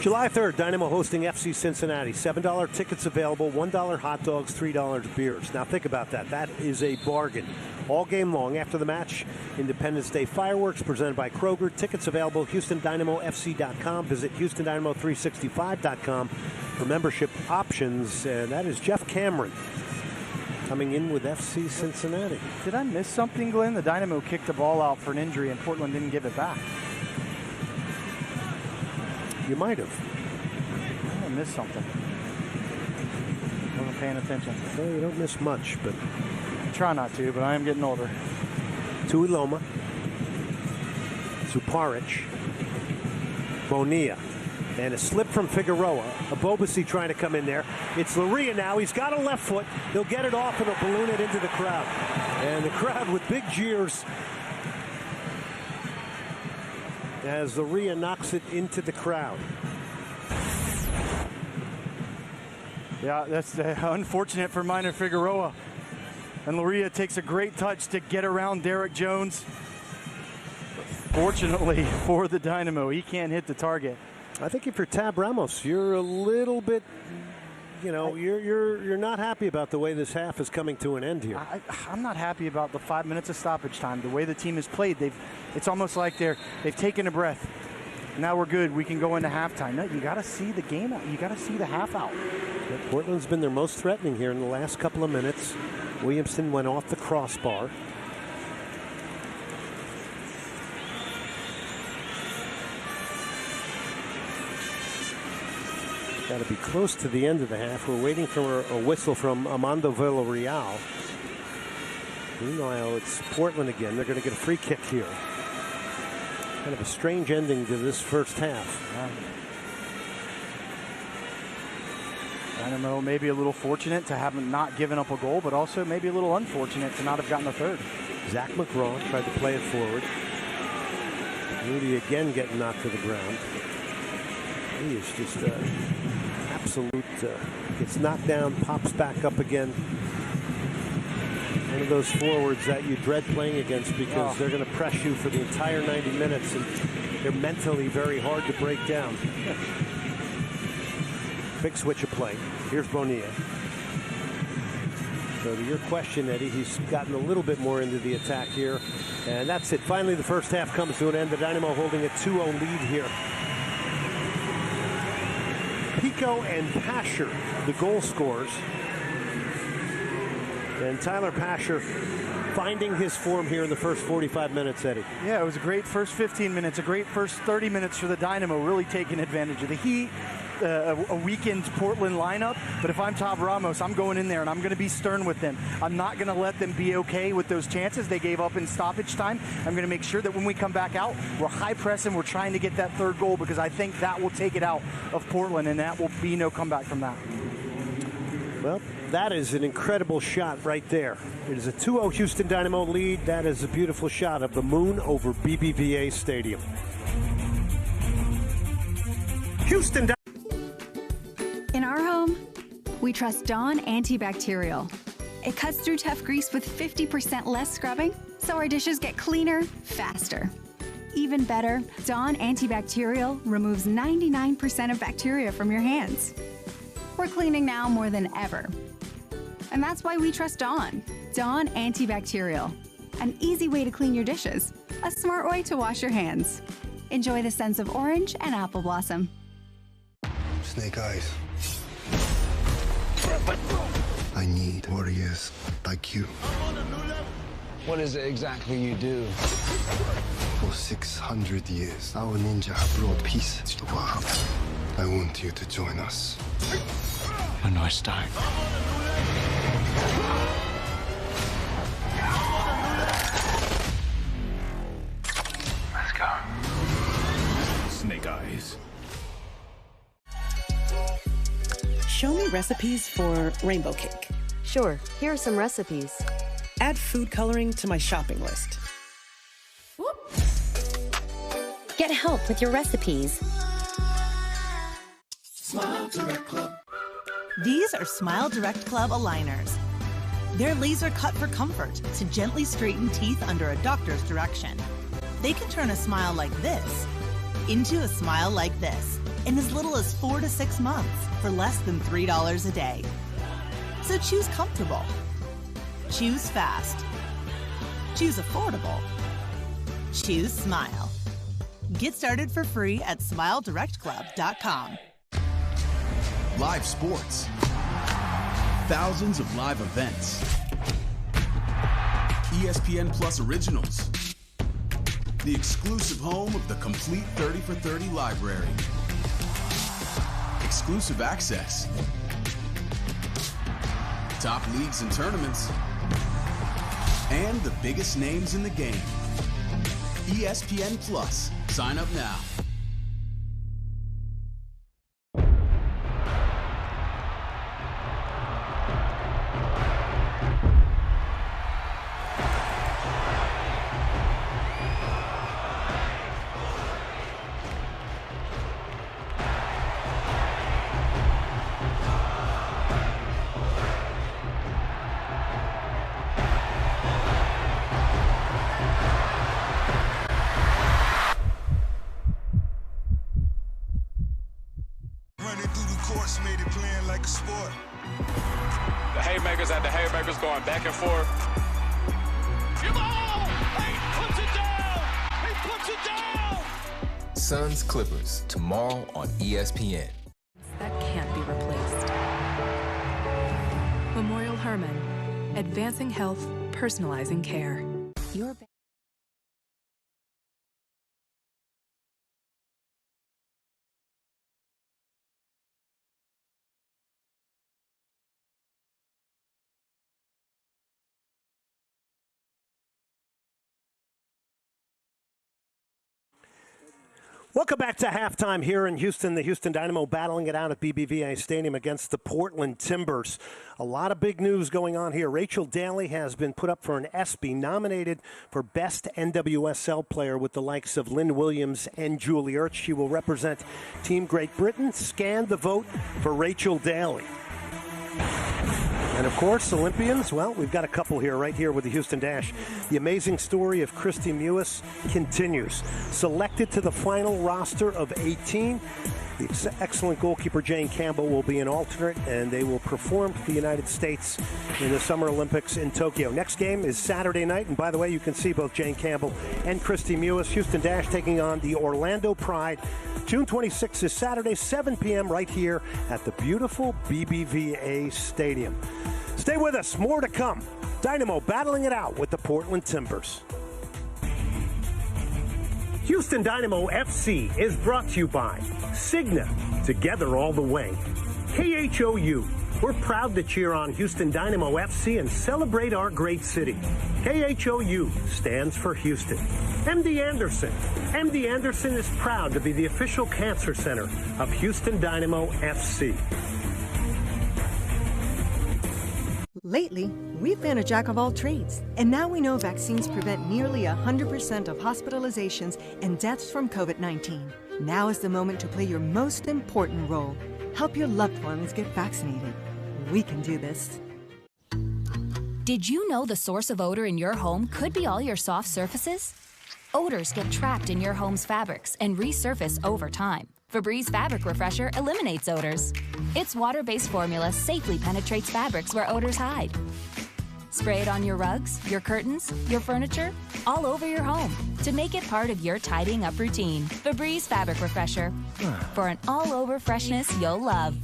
July 3rd, Dynamo hosting FC Cincinnati. $7 tickets available, $1 hot dogs, $3 beers. Now think about that. That is a bargain. All game long after the match, Independence Day fireworks presented by Kroger. Tickets available, HoustonDynamoFC.com. Visit HoustonDynamo365.com for membership options. And that is Jeff Cameron coming in with FC Cincinnati. Did I miss something, Glenn? The Dynamo kicked the ball out for an injury and Portland didn't give it back. You might have. I missed something. Wasn't paying attention. Well, you don't miss much, but I try not to, but I am getting older. Tuiloma, Zuparic, Bonilla, and a slip from Figueroa. Abobasi trying to come in there. It's Luria now. He's got a left foot. He'll get it off and he'll balloon it into the crowd. And the crowd with big jeers as Luria knocks it into the crowd. Yeah, that's unfortunate for Minor Figueroa. And Luria takes a great touch to get around Derek Jones. Fortunately for the Dynamo, he can't hit the target. I think if you're Tab Ramos, you're a little bit, you're not happy about the way this half is coming to an end here. I'm not happy about the 5 minutes of stoppage time. The way the team has played, it's almost like they've taken a breath. Now we're good. We can go into halftime. No, you got to see the game out. You got to see the half out. Yeah, Portland's been their most threatening here in the last couple of minutes. Williamson went off the crossbar. Got to be close to the end of the half. We're waiting for a whistle from Armando Villarreal. Meanwhile, it's Portland again. They're going to get a free kick here. Kind of a strange ending to this first half. Dynamo maybe a little fortunate to have not given up a goal, but also maybe a little unfortunate to not have gotten a third. Zach McGraw tried to play it forward. Rudy again getting knocked to the ground. He is just absolute, gets knocked down, pops back up again. One of those forwards that you dread playing against because they're going to press you for the entire 90 minutes and they're mentally very hard to break down. Big switch of play. Here's Bonilla. So to your question, Eddie, he's gotten a little bit more into the attack here. And that's it. Finally, the first half comes to an end. The Dynamo holding a 2-0 lead here. Pico and Pasher, the goal scorers. And Tyler Pasher finding his form here in the first 45 minutes, Eddie. Yeah, it was a great first 15 minutes, a great first 30 minutes for the Dynamo, really taking advantage of the heat, a weakened Portland lineup. But if I'm Tab Ramos, I'm going in there and I'm going to be stern with them. I'm not going to let them be okay with those chances they gave up in stoppage time. I'm going to make sure that when we come back out, we're high pressing, we're trying to get that third goal because I think that will take it out of Portland and that will be no comeback from that. Well, that is an incredible shot right there. It is a 2-0 Houston Dynamo lead. That is a beautiful shot of the moon over BBVA Stadium. Houston Dynamo. In our home, we trust Dawn antibacterial. It cuts through tough grease with 50% less scrubbing, so our dishes get cleaner faster. Even better, Dawn antibacterial removes 99% of bacteria from your hands. We're cleaning now more than ever. And that's why we trust Dawn. Dawn antibacterial. An easy way to clean your dishes. A smart way to wash your hands. Enjoy the scents of orange and apple blossom. Snake Eyes. I need warriors like you. What is it exactly you do? For 600 years, our ninja have brought peace to the world. I want you to join us. A nice start. Let's go. Snake Eyes. Show me recipes for rainbow cake. Sure, here are some recipes. Add food coloring to my shopping list. Whoop. Get help with your recipes. Smile Direct Club. These are Smile Direct Club aligners. They're laser cut for comfort to gently straighten teeth under a doctor's direction. They can turn a smile like this into a smile like this in as little as 4 to 6 months for less than $3 a day. So choose comfortable. Choose fast. Choose affordable. Choose Smile. Get started for free at SmileDirectClub.com. Live sports. Thousands of live events. ESPN Plus Originals. The exclusive home of the complete 30 for 30 library. exclusive access, top leagues and tournaments, and the biggest names in the game. ESPN Plus. Sign up now. The haymakers going back and forth. He puts it down! He puts it down! Suns Clippers tomorrow on ESPN. That can't be replaced. Memorial Hermann, advancing health, personalizing care. Your Welcome back to halftime here in Houston. The Houston Dynamo battling it out at BBVA Stadium against the Portland Timbers. A lot of big news going on here. Rachel Daly has been put up for an ESPY, nominated for Best NWSL Player with the likes of Lynn Williams and Julie Ertz. She will represent Team Great Britain. Scan the vote for Rachel Daly. And, of course, Olympians, well, we've got a couple here, right here with the Houston Dash. The amazing story of Christy Mewis continues. Selected to the final roster of 18, the excellent goalkeeper Jane Campbell will be an alternate, and they will perform for the United States in the Summer Olympics in Tokyo. Next game is Saturday night, and by the way, you can see both Jane Campbell and Christy Mewis. Houston Dash taking on the Orlando Pride. June 26th is Saturday, 7 p.m. right here at the beautiful BBVA Stadium. Stay with us. More to come. Dynamo battling it out with the Portland Timbers. Houston Dynamo FC is brought to you by Cigna, together all the way. KHOU, we're proud to cheer on Houston Dynamo FC and celebrate our great city. KHOU stands for Houston. MD Anderson. MD Anderson is proud to be the official cancer center of Houston Dynamo FC. Lately, we've been a jack of all trades, and now we know vaccines prevent nearly 100% of hospitalizations and deaths from COVID-19. Now is the moment to play your most important role. Help your loved ones get vaccinated. We can do this. Did you know the source of odor in your home could be all your soft surfaces? Odors get trapped in your home's fabrics and resurface over time. Febreze Fabric Refresher eliminates odors. Its water-based formula safely penetrates fabrics where odors hide. Spray it on your rugs, your curtains, your furniture, all over your home to make it part of your tidying up routine. Febreze Fabric Refresher for an all-over freshness you'll love.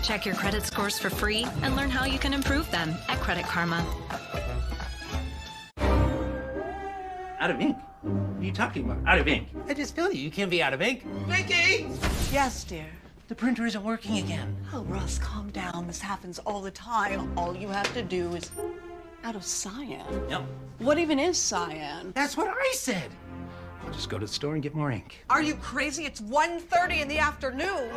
Check your credit scores for free and learn how you can improve them at Credit Karma. Out of ink? What are you talking about? Out of ink? I just told you, you can't be out of ink. Vicky! Yes, dear. The printer isn't working again. Oh, Russ, calm down. This happens all the time. All you have to do is out of cyan. Yep. What even is cyan? That's what I said. I'll just go to the store and get more ink. Are you crazy? It's 1:30 in the afternoon.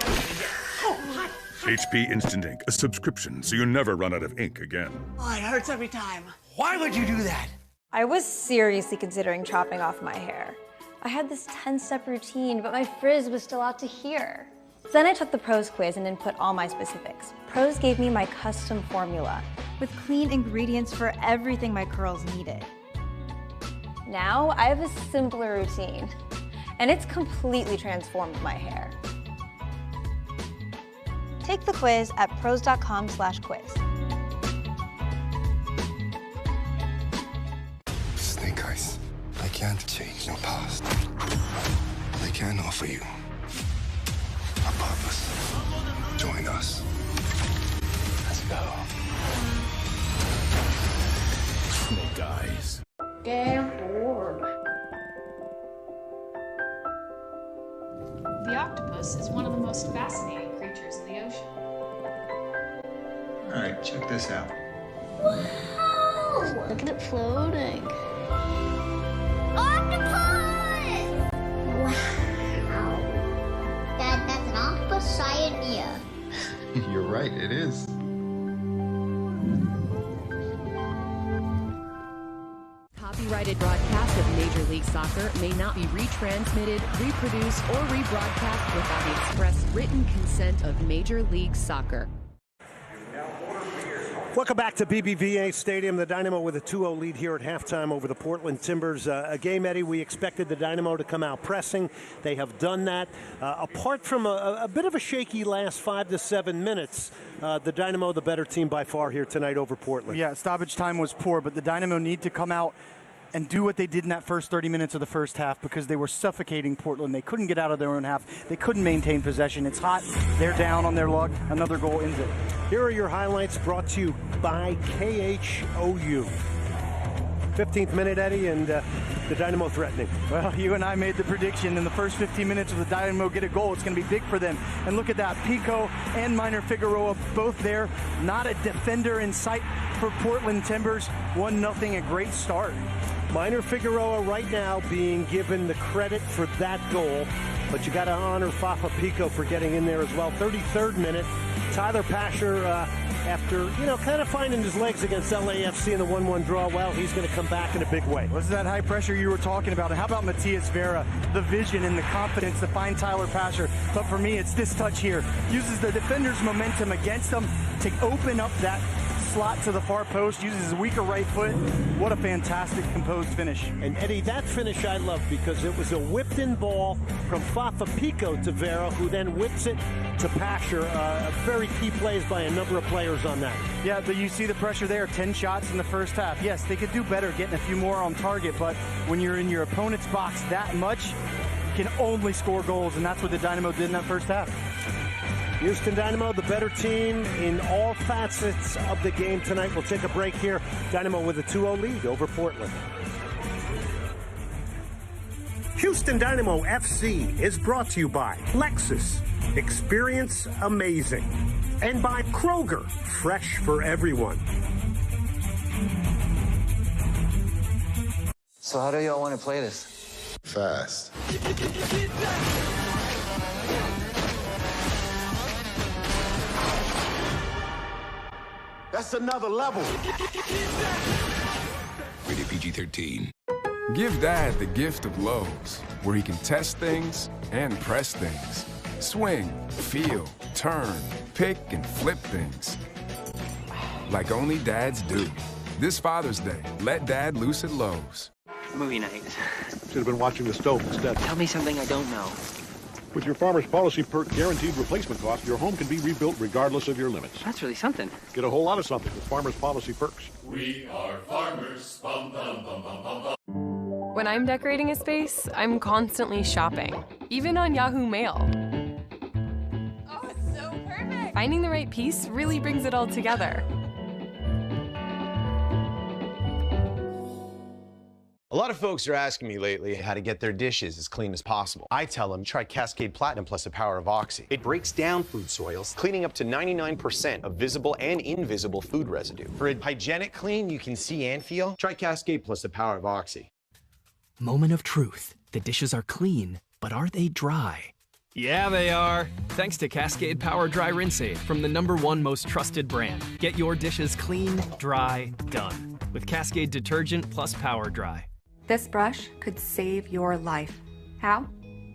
Oh, what? HP Instant Ink, a subscription so you never run out of ink again. Oh, it hurts every time. Why would you do that? I was seriously considering chopping off my hair. I had this 10-step routine, but my frizz was still out to here. Then I took the Pros quiz and input all my specifics. Pros gave me my custom formula with clean ingredients for everything my curls needed. Now I have a simpler routine, and it's completely transformed my hair. Take the quiz at pros.com/quiz. can't change no past. I can offer you a purpose. Join us. Let's go. Snake eyes. Damn bored. The octopus is one of the most fascinating creatures in the ocean. All right, check this out. Wow! Look at it floating. Octopus! Wow. Dad, that's an octopus cyanea. You're right, it is. Copyrighted broadcast of Major League Soccer may not be retransmitted, reproduced, or rebroadcast without the express written consent of Major League Soccer. Welcome back to BBVA Stadium. The Dynamo with a 2-0 lead here at halftime over the Portland Timbers. A game, Eddie, we expected the Dynamo to come out pressing. They have done that. Apart from a bit of a shaky last 5 to 7 minutes, the Dynamo, the better team by far here tonight over Portland. Yeah, stoppage time was poor, but the Dynamo need to come out and do what they did in that first 30 minutes of the first half because they were suffocating Portland. They couldn't get out of their own half. They couldn't maintain possession. It's hot. They're down on their luck. Another goal ends it. Here are your highlights brought to you by KHOU. 15th minute, Eddie, and the Dynamo threatening. Well, you and I made the prediction in the first 15 minutes of the Dynamo get a goal. It's going to be big for them. And look at that. Pico and Minor Figueroa both there. Not a defender in sight for Portland Timbers. 1-0, a great start. Minor Figueroa right now being given the credit for that goal, but you got to honor Fafa Pico for getting in there as well. 33rd minute, Tyler Pasher, after, kind of finding his legs against LAFC in the 1-1 draw, well, he's going to come back in a big way. What's that high pressure you were talking about? And how about Matias Vera? The vision and the confidence to find Tyler Pasher. But for me, it's this touch here. Uses the defender's momentum against him to open up that slot to the far post, uses his weaker right foot. What a fantastic composed finish. And Eddie, that finish I love because it was a whipped-in ball from Fafa Pico to Vera, who then whips it to Pasher. Very key plays by a number of players on that. Yeah, but you see the pressure there. 10 shots in the first half. Yes, they could do better getting a few more on target, but when you're in your opponent's box that much, you can only score goals, and that's what the Dynamo did in that first half. Houston Dynamo, the better team in all facets of the game tonight. We'll take a break here. Dynamo with a 2-0 lead over Portland. Houston Dynamo FC is brought to you by Lexus, experience amazing, and by Kroger, fresh for everyone. So how do y'all want to play this? Fast. That's another level. Rated PG-13. Give Dad the gift of Lowe's, where he can test things and press things. Swing, feel, turn, pick, and flip things. Like only dads do. This Father's Day, let Dad loose at Lowe's. Movie night. Should have been watching the stove instead. Tell me something I don't know. With your Farmer's Policy Perk guaranteed replacement cost, your home can be rebuilt regardless of your limits. That's really something. Get a whole lot of something with Farmer's Policy Perks. We are farmers. Bum, bum, bum, bum, bum, bum. When I'm decorating a space, I'm constantly shopping, even on Yahoo Mail. Oh, it's so perfect! Finding the right piece really brings it all together. A lot of folks are asking me lately how to get their dishes as clean as possible. I tell them, try Cascade Platinum plus the power of Oxy. It breaks down food soils, cleaning up to 99% of visible and invisible food residue. For a hygienic clean you can see and feel, try Cascade plus the power of Oxy. Moment of truth. The dishes are clean, but are they dry? Yeah, they are. Thanks to Cascade Power Dry Rinse from the #1 most trusted brand. Get your dishes clean, dry, done. With Cascade Detergent plus Power Dry. This brush could save your life. How?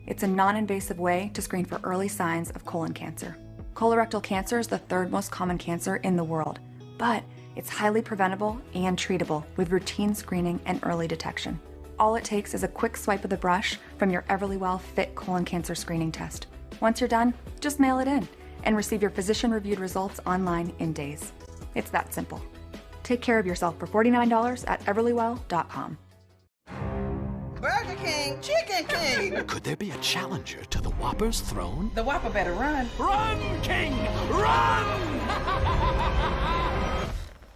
It's a non-invasive way to screen for early signs of colon cancer. Colorectal cancer is the 3rd most common cancer in the world, but it's highly preventable and treatable with routine screening and early detection. All it takes is a quick swipe of the brush from your Everlywell Fit colon cancer screening test. Once you're done, just mail it in and receive your physician-reviewed results online in days. It's that simple. Take care of yourself for $49 at everlywell.com. King, Chicken King. Could there be a challenger to the Whopper's throne? The Whopper better run. Run, King! Run!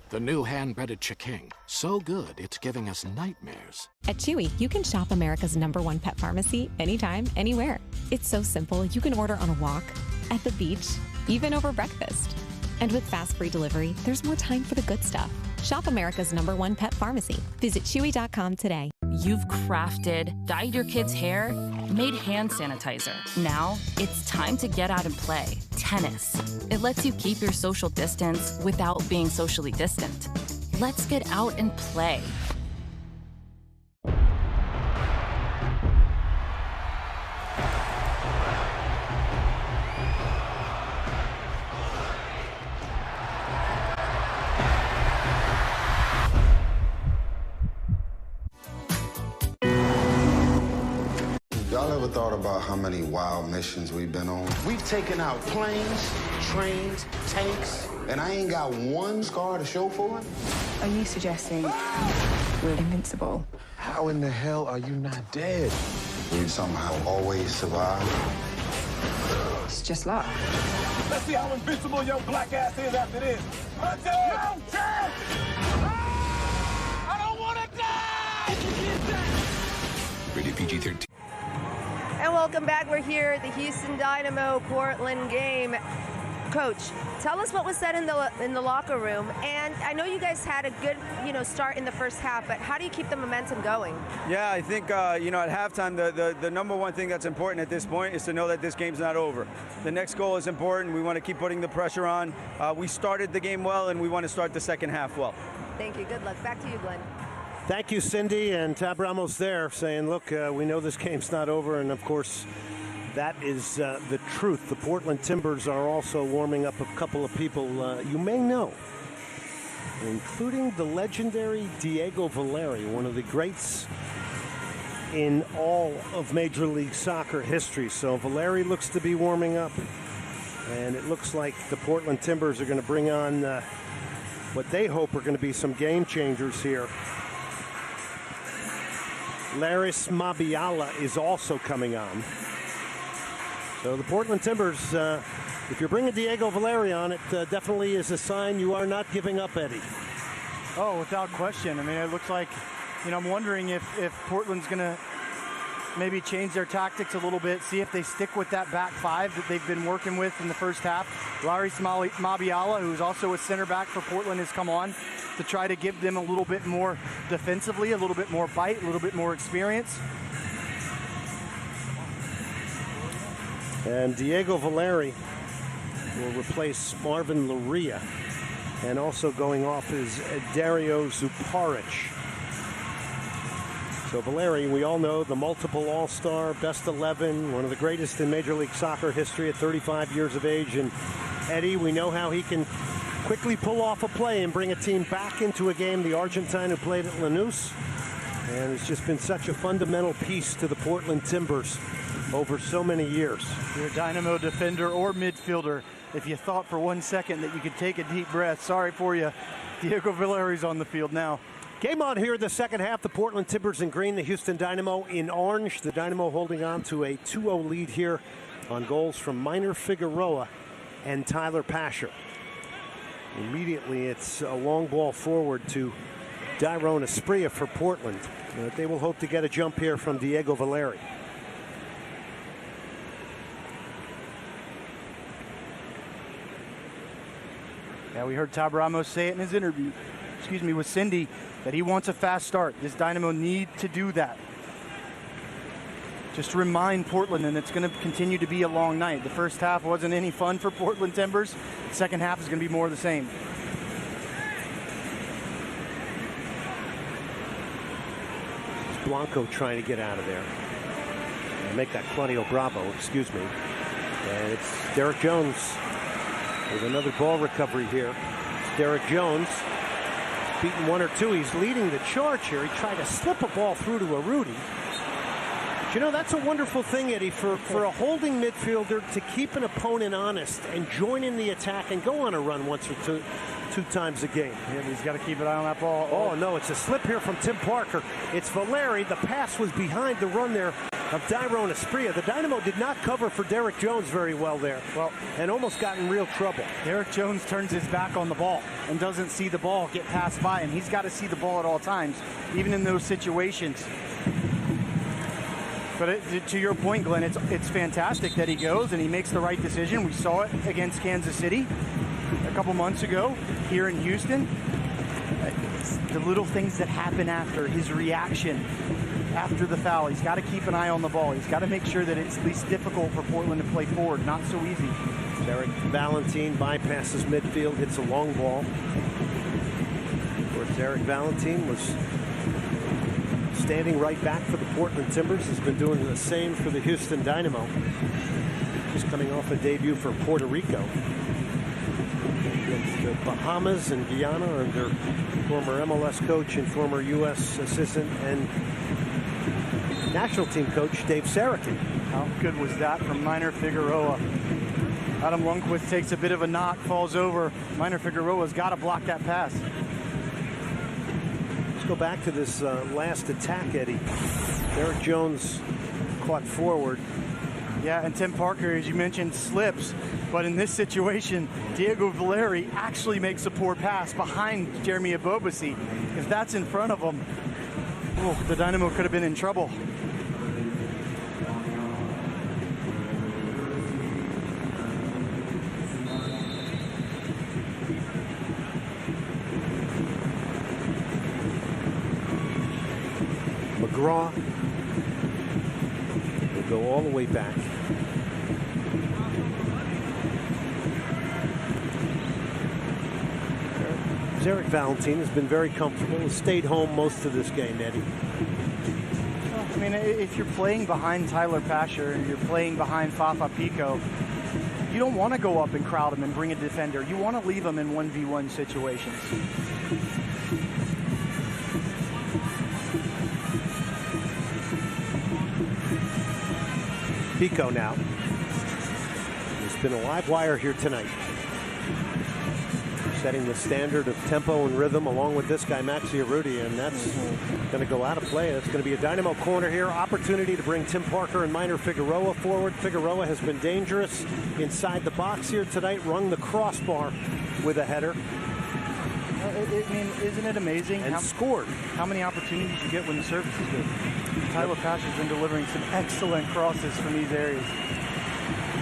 The new hand-breaded Chicken. So good, it's giving us nightmares. At Chewy, you can shop America's #1 pet pharmacy anytime, anywhere. It's so simple, you can order on a walk, at the beach, even over breakfast. And with fast free delivery, there's more time for the good stuff. Shop America's #1 pet pharmacy. Visit Chewy.com today. You've crafted, dyed your kid's hair, made hand sanitizer. Now it's time to get out and play. Tennis. It lets you keep your social distance without being socially distant. Let's get out and play. Y'all ever thought about how many wild missions we've been on? We've taken out planes, trains, tanks, and I ain't got one scar to show for it? Are you suggesting we're invincible? How in the hell are you not dead? We somehow always survive. It's just luck. Let's see how invincible your black ass is after this. I don't want to die! Rated PG-13. And welcome back. We're here at the Houston Dynamo Portland game. Coach, tell us what was said in the locker room. And I know you guys had a good, start in the first half, but how do you keep the momentum going? Yeah, I think, at halftime, the number one thing that's important at this point is to know that this game's not over. The next goal is important. We want to keep putting the pressure on. We started the game well, and we want to start the second half well. Thank you. Good luck. Back to you, Glenn. Thank you, Cindy, and Tab Ramos there saying, look, we know this game's not over, and of course, that is the truth. The Portland Timbers are also warming up a couple of people you may know, including the legendary Diego Valeri, one of the greats in all of Major League Soccer history. So Valeri looks to be warming up, and it looks like the Portland Timbers are going to bring on what they hope are going to be some game changers here. Laris Mabiala is also coming on. So the Portland Timbers, if you're bringing Diego Valeri on, it definitely is a sign you are not giving up, Eddie. Oh, without question. I mean, it looks like, I'm wondering if Portland's going to maybe change their tactics a little bit, see if they stick with that back five that they've been working with in the first half. Laris Mabiala, who's also a center back for Portland, has come on to try to give them a little bit more defensively, a little bit more bite, a little bit more experience. And Diego Valeri will replace Marvin Luria. And also going off is Dario Zuparic. So Valeri, we all know, the multiple All-Star, best 11, one of the greatest in Major League Soccer history at 35 years of age. And Eddie, we know how he can quickly pull off a play and bring a team back into a game. The Argentine who played at Lanús, and it's just been such a fundamental piece to the Portland Timbers over so many years. You're a Dynamo defender or midfielder. If you thought for 1 second that you could take a deep breath, sorry for you. Diego Valeri's on the field now. Game on here in the second half. The Portland Timbers in green, the Houston Dynamo in orange. The Dynamo holding on to a 2-0 lead here on goals from Minor Figueroa and Tyler Pasher. Immediately, it's a long ball forward to Dairon Asprilla for Portland. They will hope to get a jump here from Diego Valeri. Yeah, we heard Tab Ramos say it in his interview, with Cindy, that he wants a fast start. This Dynamo need to do that. Just to remind Portland, and it's going to continue to be a long night. The first half wasn't any fun for Portland Timbers. The second half is going to be more of the same. Blanco trying to get out of there. And make that Claudio Bravo, And it's Derek Jones with another ball recovery here. It's Derek Jones. Beaten one or two. He's leading the charge here. He tried to slip a ball through to Arudi. But that's a wonderful thing, Eddie, for a holding midfielder to keep an opponent honest and join in the attack and go on a run once or 2 times a game. And he's got to keep an eye on that ball. Oh, no, it's a slip here from Tim Parker. It's Valeri. The pass was behind the run there of Dairon Asprilla. The Dynamo did not cover for Derek Jones very well there. Well, and almost got in real trouble. Derek Jones turns his back on the ball and doesn't see the ball get passed by him. He's got to see the ball at all times, even in those situations. But to your point, Glenn, it's fantastic that he goes and he makes the right decision. We saw it against Kansas City a couple months ago here in Houston. The little things that happen after, his reaction after the foul. He's got to keep an eye on the ball. He's got to make sure that it's least difficult for Portland to play forward. Not so easy. Derek Valentine bypasses midfield, hits a long ball. Of course, Derek Valentine was standing right back for the Portland Timbers. Has been doing the same for the Houston Dynamo. He's coming off a debut for Puerto Rico against the Bahamas and Guyana under former MLS coach and former U.S. assistant and national team coach Dave Sarakin. How good was that from Minor Figueroa? Adam Lundqvist takes a bit of a knock, falls over. Minor Figueroa's got to block that pass. Let's go back to this last attack, Eddie. Derek Jones caught forward. Yeah, and Tim Parker, as you mentioned, slips. But in this situation, Diego Valeri actually makes a poor pass behind Jeremy Ebobisse. If that's in front of him, the Dynamo could have been in trouble. McGraw will go all the way back. Derek Valentine has been very comfortable, has stayed home most of this game, Eddie. I mean, if you're playing behind Tyler Pasher and you're playing behind Fafa Pico, you don't want to go up and crowd him and bring a defender. You want to leave him in 1v1 situations. Pico now. There's been a live wire here tonight. Setting the standard of tempo and rhythm along with this guy, Maxi Arruti, and that's going to go out of play. It's going to be a Dynamo corner here. Opportunity to bring Tim Parker and Minor Figueroa forward. Figueroa has been dangerous inside the box here tonight, rung the crossbar with a header. I mean, isn't it amazing? And scored. How many opportunities you get when the service is good. Tyler Pasher's been delivering some excellent crosses from these areas.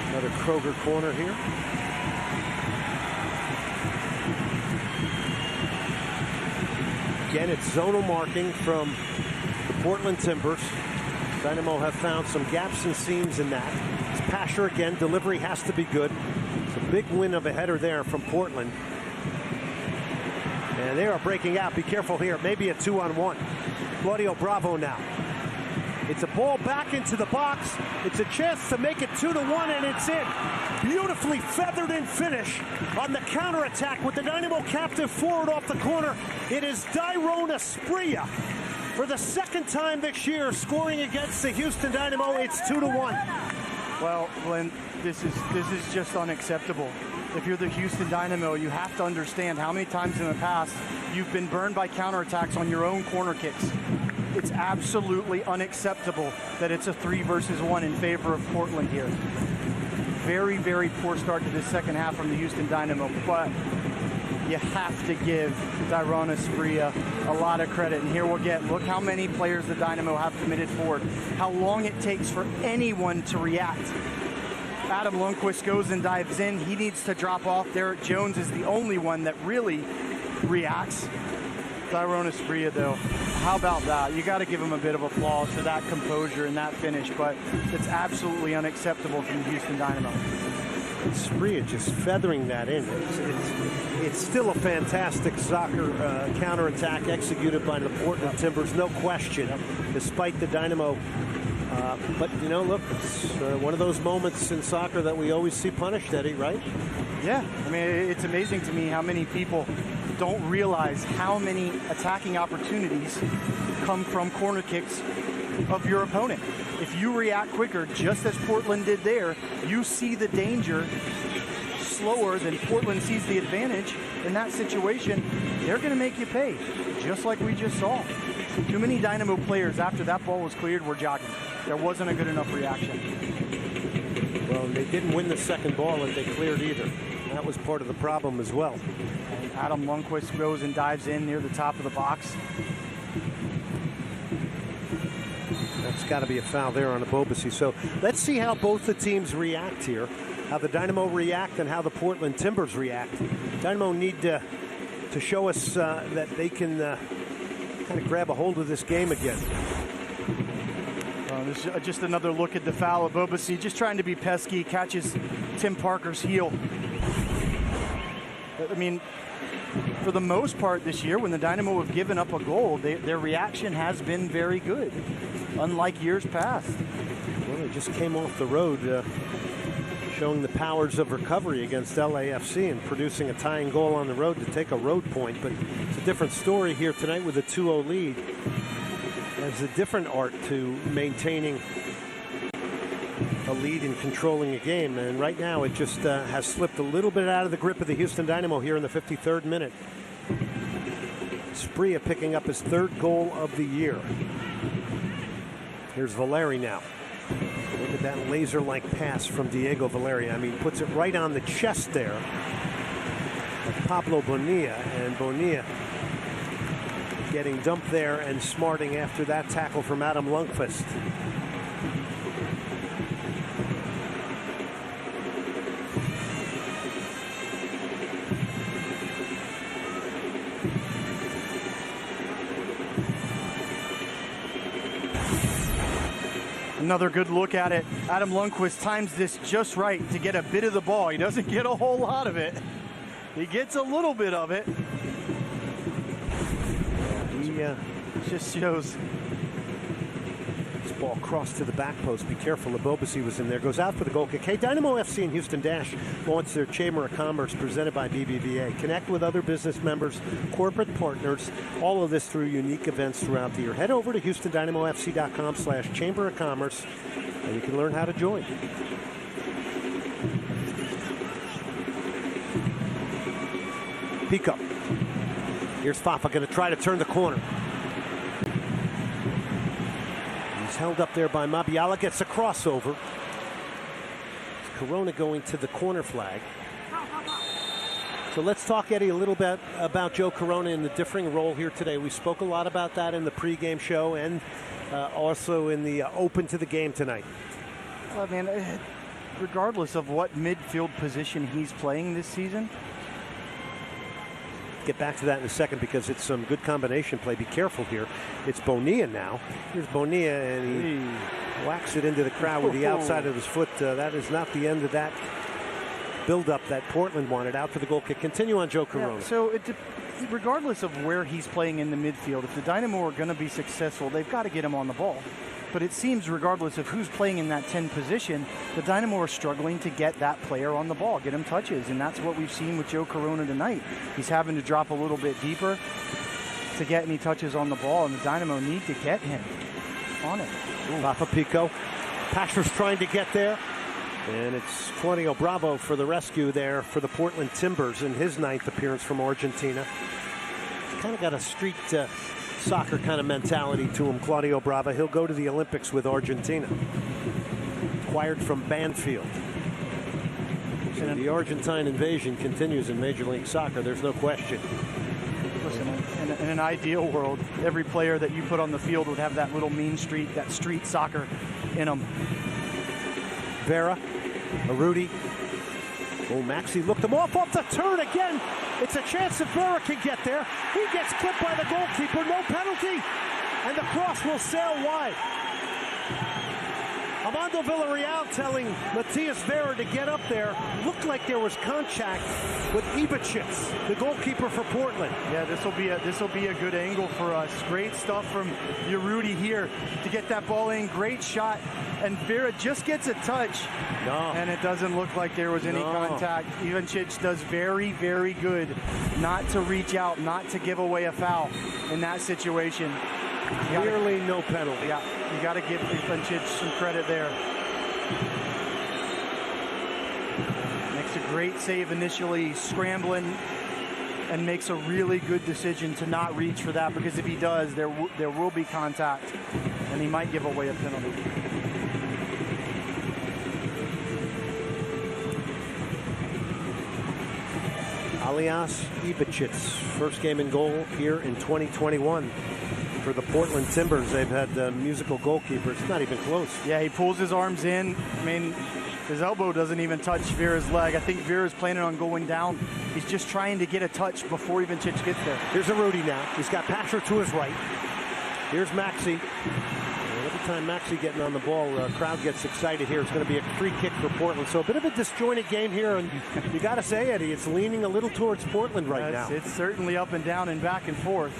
Another Kroger corner here. Again, it's zonal marking from the Portland Timbers. Dynamo have found some gaps and seams in that. It's Pasher again. Delivery has to be good. It's a big win of a header there from Portland. And they are breaking out. Be careful here. Maybe a 2-on-1. Claudio Bravo now. It's a ball back into the box. It's a chance to make it 2-1, and it's in. Beautifully feathered in finish on the counterattack with the Dynamo captive forward off the corner. It is Dairon Asprilla for the second time this year scoring against the Houston Dynamo. It's 2-1. Well, Glenn, this is just unacceptable. If you're the Houston Dynamo, you have to understand how many times in the past you've been burned by counterattacks on your own corner kicks. It's absolutely unacceptable that it's a 3-versus-1 in favor of Portland here. Very, very poor start to this second half from the Houston Dynamo, but you have to give Dairon Asprilla a lot of credit. And here we'll get, look how many players the Dynamo have committed forward, how long it takes for anyone to react. Adam Lundqvist goes and dives in. He needs to drop off. Derek Jones is the only one that really reacts. Dairon Asprilla, though, how about that? You got to give him a bit of applause for that composure and that finish, but it's absolutely unacceptable from the Houston Dynamo. Asprilla just feathering that in. It's still a fantastic soccer counterattack executed by the Portland Timbers, no question, despite the Dynamo. But, you know, look, it's one of those moments in soccer that we always see punished, Eddie, right? Yeah, I mean, it's amazing to me how many people don't realize how many attacking opportunities come from corner kicks of your opponent. If you react quicker, just as Portland did there, you see the danger slower, then Portland sees the advantage in that situation. They're going to make you pay, just like we just saw. Too many Dynamo players, after that ball was cleared, were jogging. There wasn't a good enough reaction. Well, they didn't win the second ball that they cleared either. That was part of the problem as well. And Adam Lundqvist goes and dives in near the top of the box. That's got to be a foul there on Abobasi. So let's see how both the teams react here. How the Dynamo react and how the Portland Timbers react. Dynamo need to show us that they can kind of grab a hold of this game again. This is just another look at the foul of Abobasi, just trying to be pesky, catches Tim Parker's heel. I mean, for the most part this year, when the Dynamo have given up a goal, their reaction has been very good, unlike years past. Well, they just came off the road showing the powers of recovery against LAFC and producing a tying goal on the road to take a road point. But it's a different story here tonight with a 2-0 lead. There's a different art to maintaining a lead and controlling a game. And right now it just has slipped a little bit out of the grip of the Houston Dynamo here in the 53rd minute. Spria picking up his third goal of the year. Here's Valeri now. Look at that laser-like pass from Diego Valeri. I mean, puts it right on the chest there of Pablo Bonilla, and Bonilla getting dumped there and smarting after that tackle from Adam Lundqvist. Another good look at it. Adam Lundqvist times this just right to get a bit of the ball. He doesn't get a whole lot of it. He gets a little bit of it. He just shows. This ball crossed to the back post. Be careful. Abobasi was in there. Goes out for the goal kick. Hey, Dynamo FC and Houston Dash launched their Chamber of Commerce presented by BBVA. Connect with other business members, corporate partners, all of this through unique events throughout the year. Head over to HoustonDynamoFC.com/Chamber of Commerce and you can learn how to join. Pico. Here's Fafa going to try to turn the corner. He's held up there by Mabiala, gets a crossover. Corona going to the corner flag. So let's talk, Eddie, a little bit about Joe Corona in the differing role here today. We spoke a lot about that in the pregame show and also in the open to the game tonight. Well, man, regardless of what midfield position he's playing this season, get back to that in a second because it's some good combination play. Be careful here. It's Bonilla now. Here's Bonilla, and he whacks it into the crowd with the outside of his foot. That is not the end of that build-up that Portland wanted. Out for the goal kick. Continue on Joe Corona. Yeah, so regardless of where he's playing in the midfield, if the Dynamo are going to be successful, they've got to get him on the ball. But it seems regardless of who's playing in that 10 position, the Dynamo are struggling to get that player on the ball, get him touches. And that's what we've seen with Joe Corona tonight. He's having to drop a little bit deeper to get any touches on the ball, and the Dynamo need to get him on it. Papa Pico. Pasher's trying to get there. And it's Claudio Bravo for the rescue there for the Portland Timbers in his 9th appearance from Argentina. He's kind of got a street soccer kind of mentality to him, Claudio Bravo. He'll go to the Olympics with Argentina. Acquired from Banfield. So the Argentine invasion continues in Major League Soccer. There's no question. Listen, in an ideal world, every player that you put on the field would have that little mean street, that street soccer in them. Vera, Arudi. Oh, Maxey looked him off the turn again. It's a chance that Vera can get there. He gets clipped by the goalkeeper. No penalty. And the cross will sail wide. Armando Villarreal telling Matias Vera to get up there. Looked like there was contact with Ibicic, the goalkeeper for Portland. Yeah, this will be a good angle for us. Great stuff from Urruti here to get that ball in. Great shot, and Vera just gets a touch. No. And it doesn't look like there was any contact. Ibicic does very, very good not to reach out, not to give away a foul in that situation. Clearly no penalty. Yeah, you got to give Ibicic some credit there. Next Makes a great save initially, scrambling, and makes a really good decision to not reach for that, because if he does, there will be contact, and he might give away a penalty. Alias Ibachitz, first game in goal here in 2021 for the Portland Timbers. They've had musical goalkeepers. It's not even close. Yeah, he pulls his arms in. I mean, his elbow doesn't even touch Vera's leg. I think Vera's planning on going down. He's just trying to get a touch before even Chich gets there. Here's a Rudy now. He's got Pasher to his right. Here's Maxey. And every time Maxey getting on the ball, the crowd gets excited here. It's going to be a free kick for Portland. So a bit of a disjointed game here, and you got to say, Eddie, it's leaning a little towards Portland right now. It's certainly up and down and back and forth.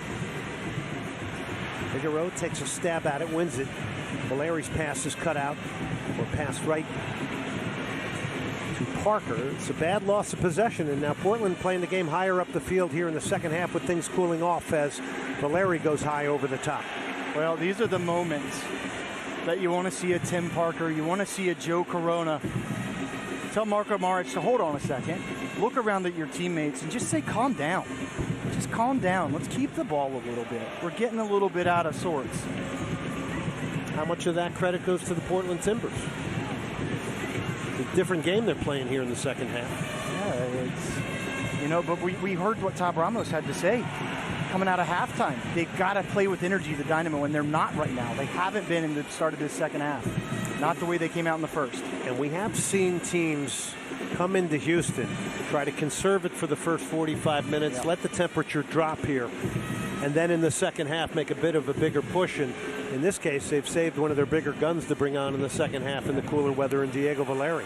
Figueroa takes a stab at it, wins it. Valeri's pass is cut out, or pass right to Parker. It's a bad loss of possession, and now Portland playing the game higher up the field here in the second half with things cooling off as Valeri goes high over the top. Well, these are the moments that you want to see a Tim Parker, you want to see a Joe Corona. Tell Marko Maric to hold on a second, look around at your teammates and just say, calm down. Just calm down. Let's keep the ball a little bit. We're getting a little bit out of sorts. How much of that credit goes to the Portland Timbers? It's a different game they're playing here in the second half. Yeah, but we heard what Tab Ramos had to say coming out of halftime. They've got to play with energy, the Dynamo, and they're not right now. They haven't been in the start of this second half. Not the way they came out in the first. And we have seen teams come into Houston, try to conserve it for the first 45 minutes, let the temperature drop here, and then in the second half make a bit of a bigger push. And in this case, they've saved one of their bigger guns to bring on in the second half in the cooler weather in Diego Valeri.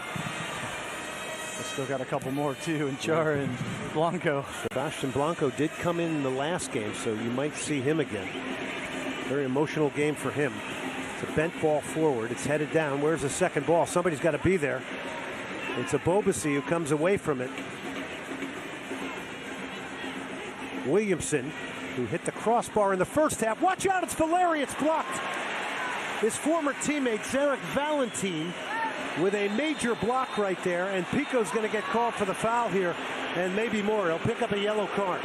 Still got a couple more too, and Char and Blanco. Sebastian Blanco did come in the last game, so you might see him again. Very emotional game for him. It's a bent ball forward. It's headed down. Where's the second ball? Somebody's got to be there. It's a Bobasi who comes away from it. Williamson, who hit the crossbar in the first half. Watch out, it's Valeri. It's blocked. His former teammate, Zarek Valentin, with a major block right there, and Pico's going to get called for the foul here, and maybe more. He'll pick up a yellow card.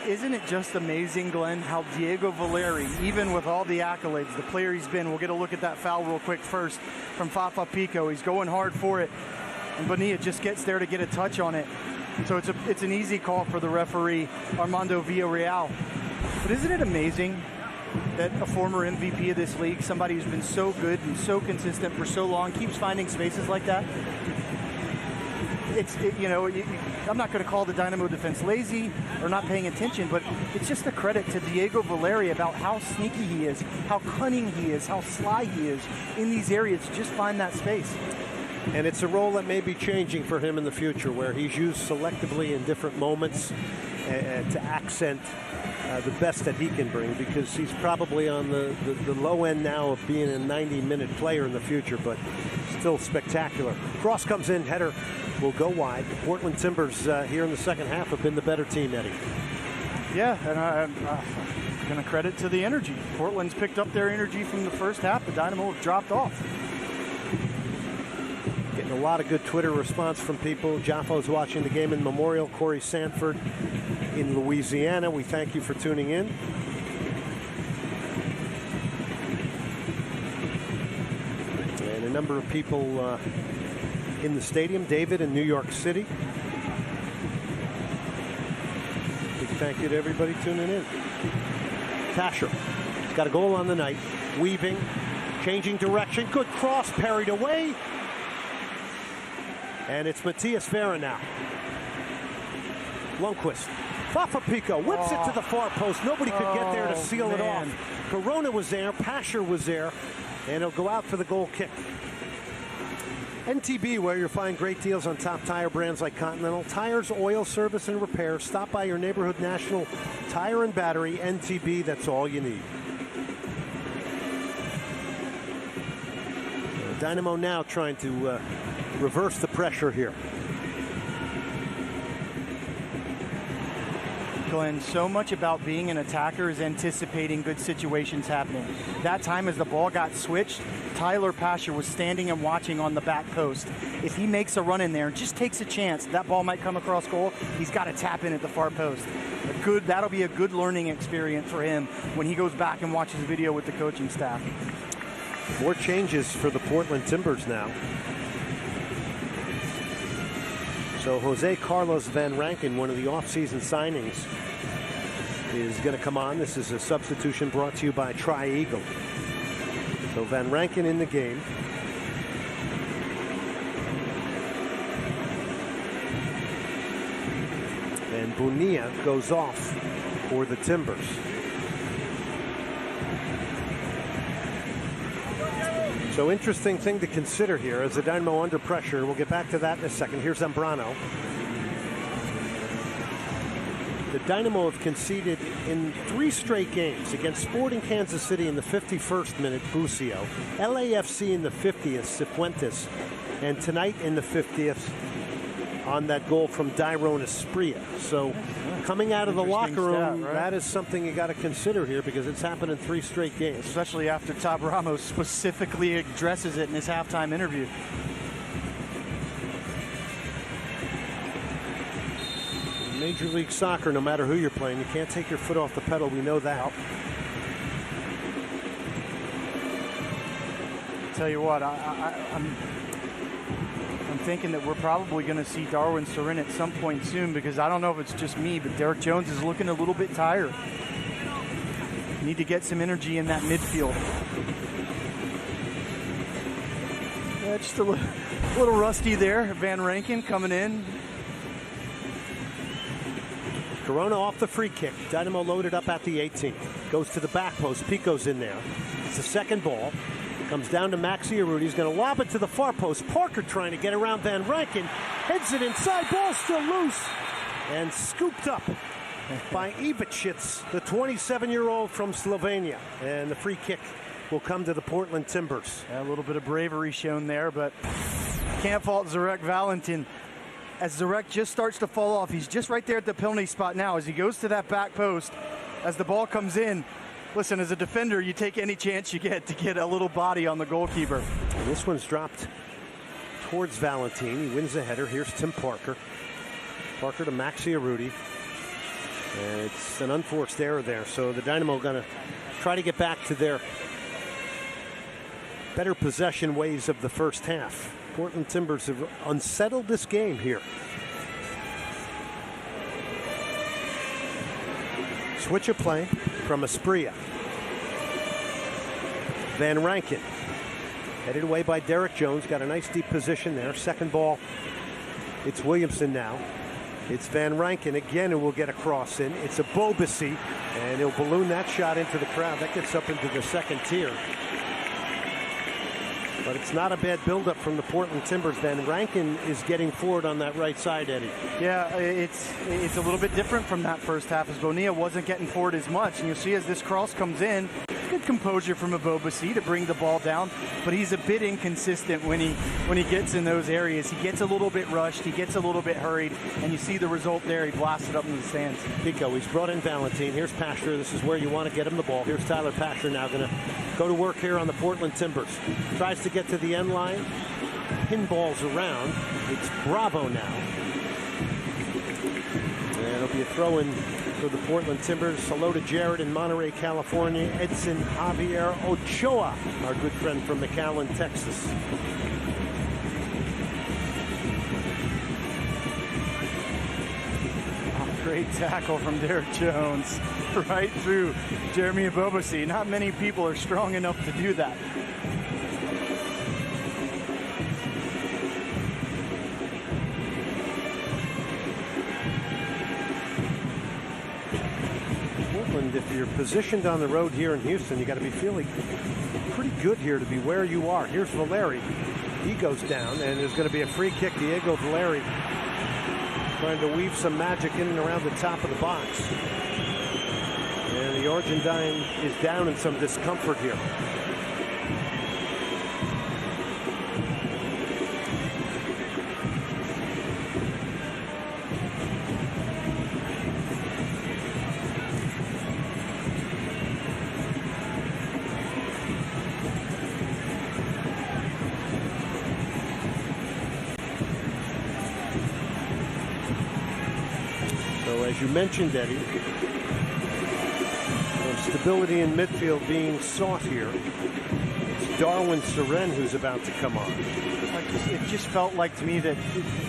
Isn't it just amazing, Glenn, how Diego Valeri, even with all the accolades, the player he's been, we'll get a look at that foul real quick first from Fafa Pico. He's going hard for it, and Bonilla just gets there to get a touch on it. So it's an easy call for the referee, Armando Villarreal. But isn't it amazing that a former MVP of this league, somebody who's been so good and so consistent for so long, keeps finding spaces like that? I'm not going to call the Dynamo defense lazy or not paying attention, but it's just a credit to Diego Valeri about how sneaky he is, how cunning he is, how sly he is in these areas to just find that space. And it's a role that may be changing for him in the future, where he's used selectively in different moments to accent the best that he can bring, because he's probably on the low end now of being a 90-minute player in the future, but still spectacular. Cross comes in, header will go wide. The Portland Timbers here in the second half have been the better team, Eddie. Yeah, and I'm going to credit to the energy. Portland's picked up their energy from the first half. The Dynamo have dropped off. Getting a lot of good Twitter response from people. Jaffo's watching the game in Memorial. Corey Sanford in Louisiana. We thank you for tuning in. And a number of people in the stadium. David in New York City. Big thank you to everybody tuning in. Tasher got a goal on the night. Weaving, changing direction. Good cross, parried away. And it's Matias Vera now. Lundqvist. Fafa Pico whips it to the far post. Nobody could get there to seal it off. Corona was there. Pasher was there. And he'll go out for the goal kick. NTB, where you'll find great deals on top tire brands like Continental. Tires, oil, service, and repair. Stop by your neighborhood National Tire and Battery. NTB, that's all you need. Dynamo now trying to reverse the pressure here. Glenn, so much about being an attacker is anticipating good situations happening. That time as the ball got switched, Tyler Pasher was standing and watching on the back post. If he makes a run in there and just takes a chance, that ball might come across goal, he's got to tap in at the far post. That'll be a good learning experience for him when he goes back and watches the video with the coaching staff. More changes for the Portland Timbers now. So Jose Carlos Van Rankin, one of the offseason signings, is going to come on. This is a substitution brought to you by Tri-Eagle. So Van Rankin in the game. And Bonilla goes off for the Timbers. So interesting thing to consider here as the Dynamo under pressure. We'll get back to that in a second. Here's Zambrano. The Dynamo have conceded in 3 straight games against Sporting Kansas City in the 51st minute, Bucio, LAFC in the 50th, Cifuentes, and tonight in the 50th on that goal from Dairon Asprilla. So coming out of the locker room, right? That is something you got to consider here because it's happened in 3 straight games. Especially after Tab Ramos specifically addresses it in his halftime interview. In Major League Soccer, no matter who you're playing, you can't take your foot off the pedal. We know that. I'll tell you what, I'm thinking that we're probably going to see Darwin Sorin at some point soon because I don't know if it's just me, but Derek Jones is looking a little bit tired. Need to get some energy in that midfield. Yeah, just a little rusty there. Van Rankin coming in. Corona off the free kick. Dynamo loaded up at the 18th. Goes to the back post. Pico's in there. It's the second ball. Comes down to Maxi Arudi. He's going to lob it to the far post. Parker trying to get around Van Rankin. Heads it inside. Ball still loose. And scooped up by Ivicic, the 27-year-old from Slovenia. And the free kick will come to the Portland Timbers. Yeah, a little bit of bravery shown there, but can't fault Zarek Valentin. As Zarek just starts to fall off, he's just right there at the penalty spot now. As he goes to that back post, as the ball comes in, listen, as a defender, you take any chance you get to get a little body on the goalkeeper. And this one's dropped towards Valentin. He wins the header. Here's Tim Parker. Parker to Maxi Arudi. And it's an unforced error there. So the Dynamo are going to try to get back to their better possession ways of the first half. Portland Timbers have unsettled this game here. Switch of play from Asprilla. Van Rankin headed away by Derek Jones. Got a nice deep position there. Second ball. It's Williamson now. It's Van Rankin again who will get a cross in. It's a Bobasi, and he'll balloon that shot into the crowd. That gets up into the second tier. But it's not a bad buildup from the Portland Timbers. Van Rankin is getting forward on that right side, Eddie. Yeah, it's a little bit different from that first half as Bonilla wasn't getting forward as much. And you'll see as this cross comes in, good composure from Abobasi to bring the ball down, but he's a bit inconsistent when he gets in those areas. He gets a little bit rushed, he gets a little bit hurried, and you see the result there. He blasted up in the stands. Pico, he's brought in Valentin. Here's Pasher. This is where you want to get him the ball. Here's Tyler Pasher now going to go to work here on the Portland Timbers. Tries to get to the end line. Pinballs around. It's Bravo now. And it'll be a throw-in for the Portland Timbers. Hello to Jared in Monterey, California. Edson Javier Ochoa, our good friend from McAllen, Texas. Great tackle from Derek Jones right through Jeremy Abobasi. Not many people are strong enough to do that. Portland, if you're positioned on the road here in Houston, you got to be feeling pretty good here to be where you are. Here's Valeri. He goes down, and there's going to be a free kick. Diego Valeri trying to weave some magic in and around the top of the box. And the Argentine is down in some discomfort here. So as you mentioned, Eddie, stability in midfield being sought here. It's Darwin Suren who's about to come on. It just felt like to me that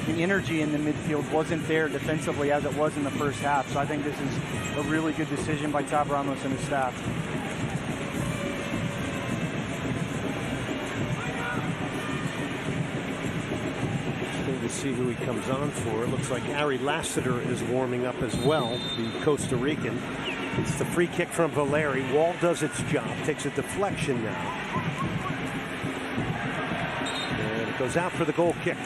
the energy in the midfield wasn't there defensively as it was in the first half. So I think this is a really good decision by Tab Ramos and his staff. Interesting to see who he comes on for. It looks like Ari Lassiter is warming up as well, the Costa Rican. It's the free kick from Valeri. Wall does its job, takes a deflection now. And it goes out for the goal kick.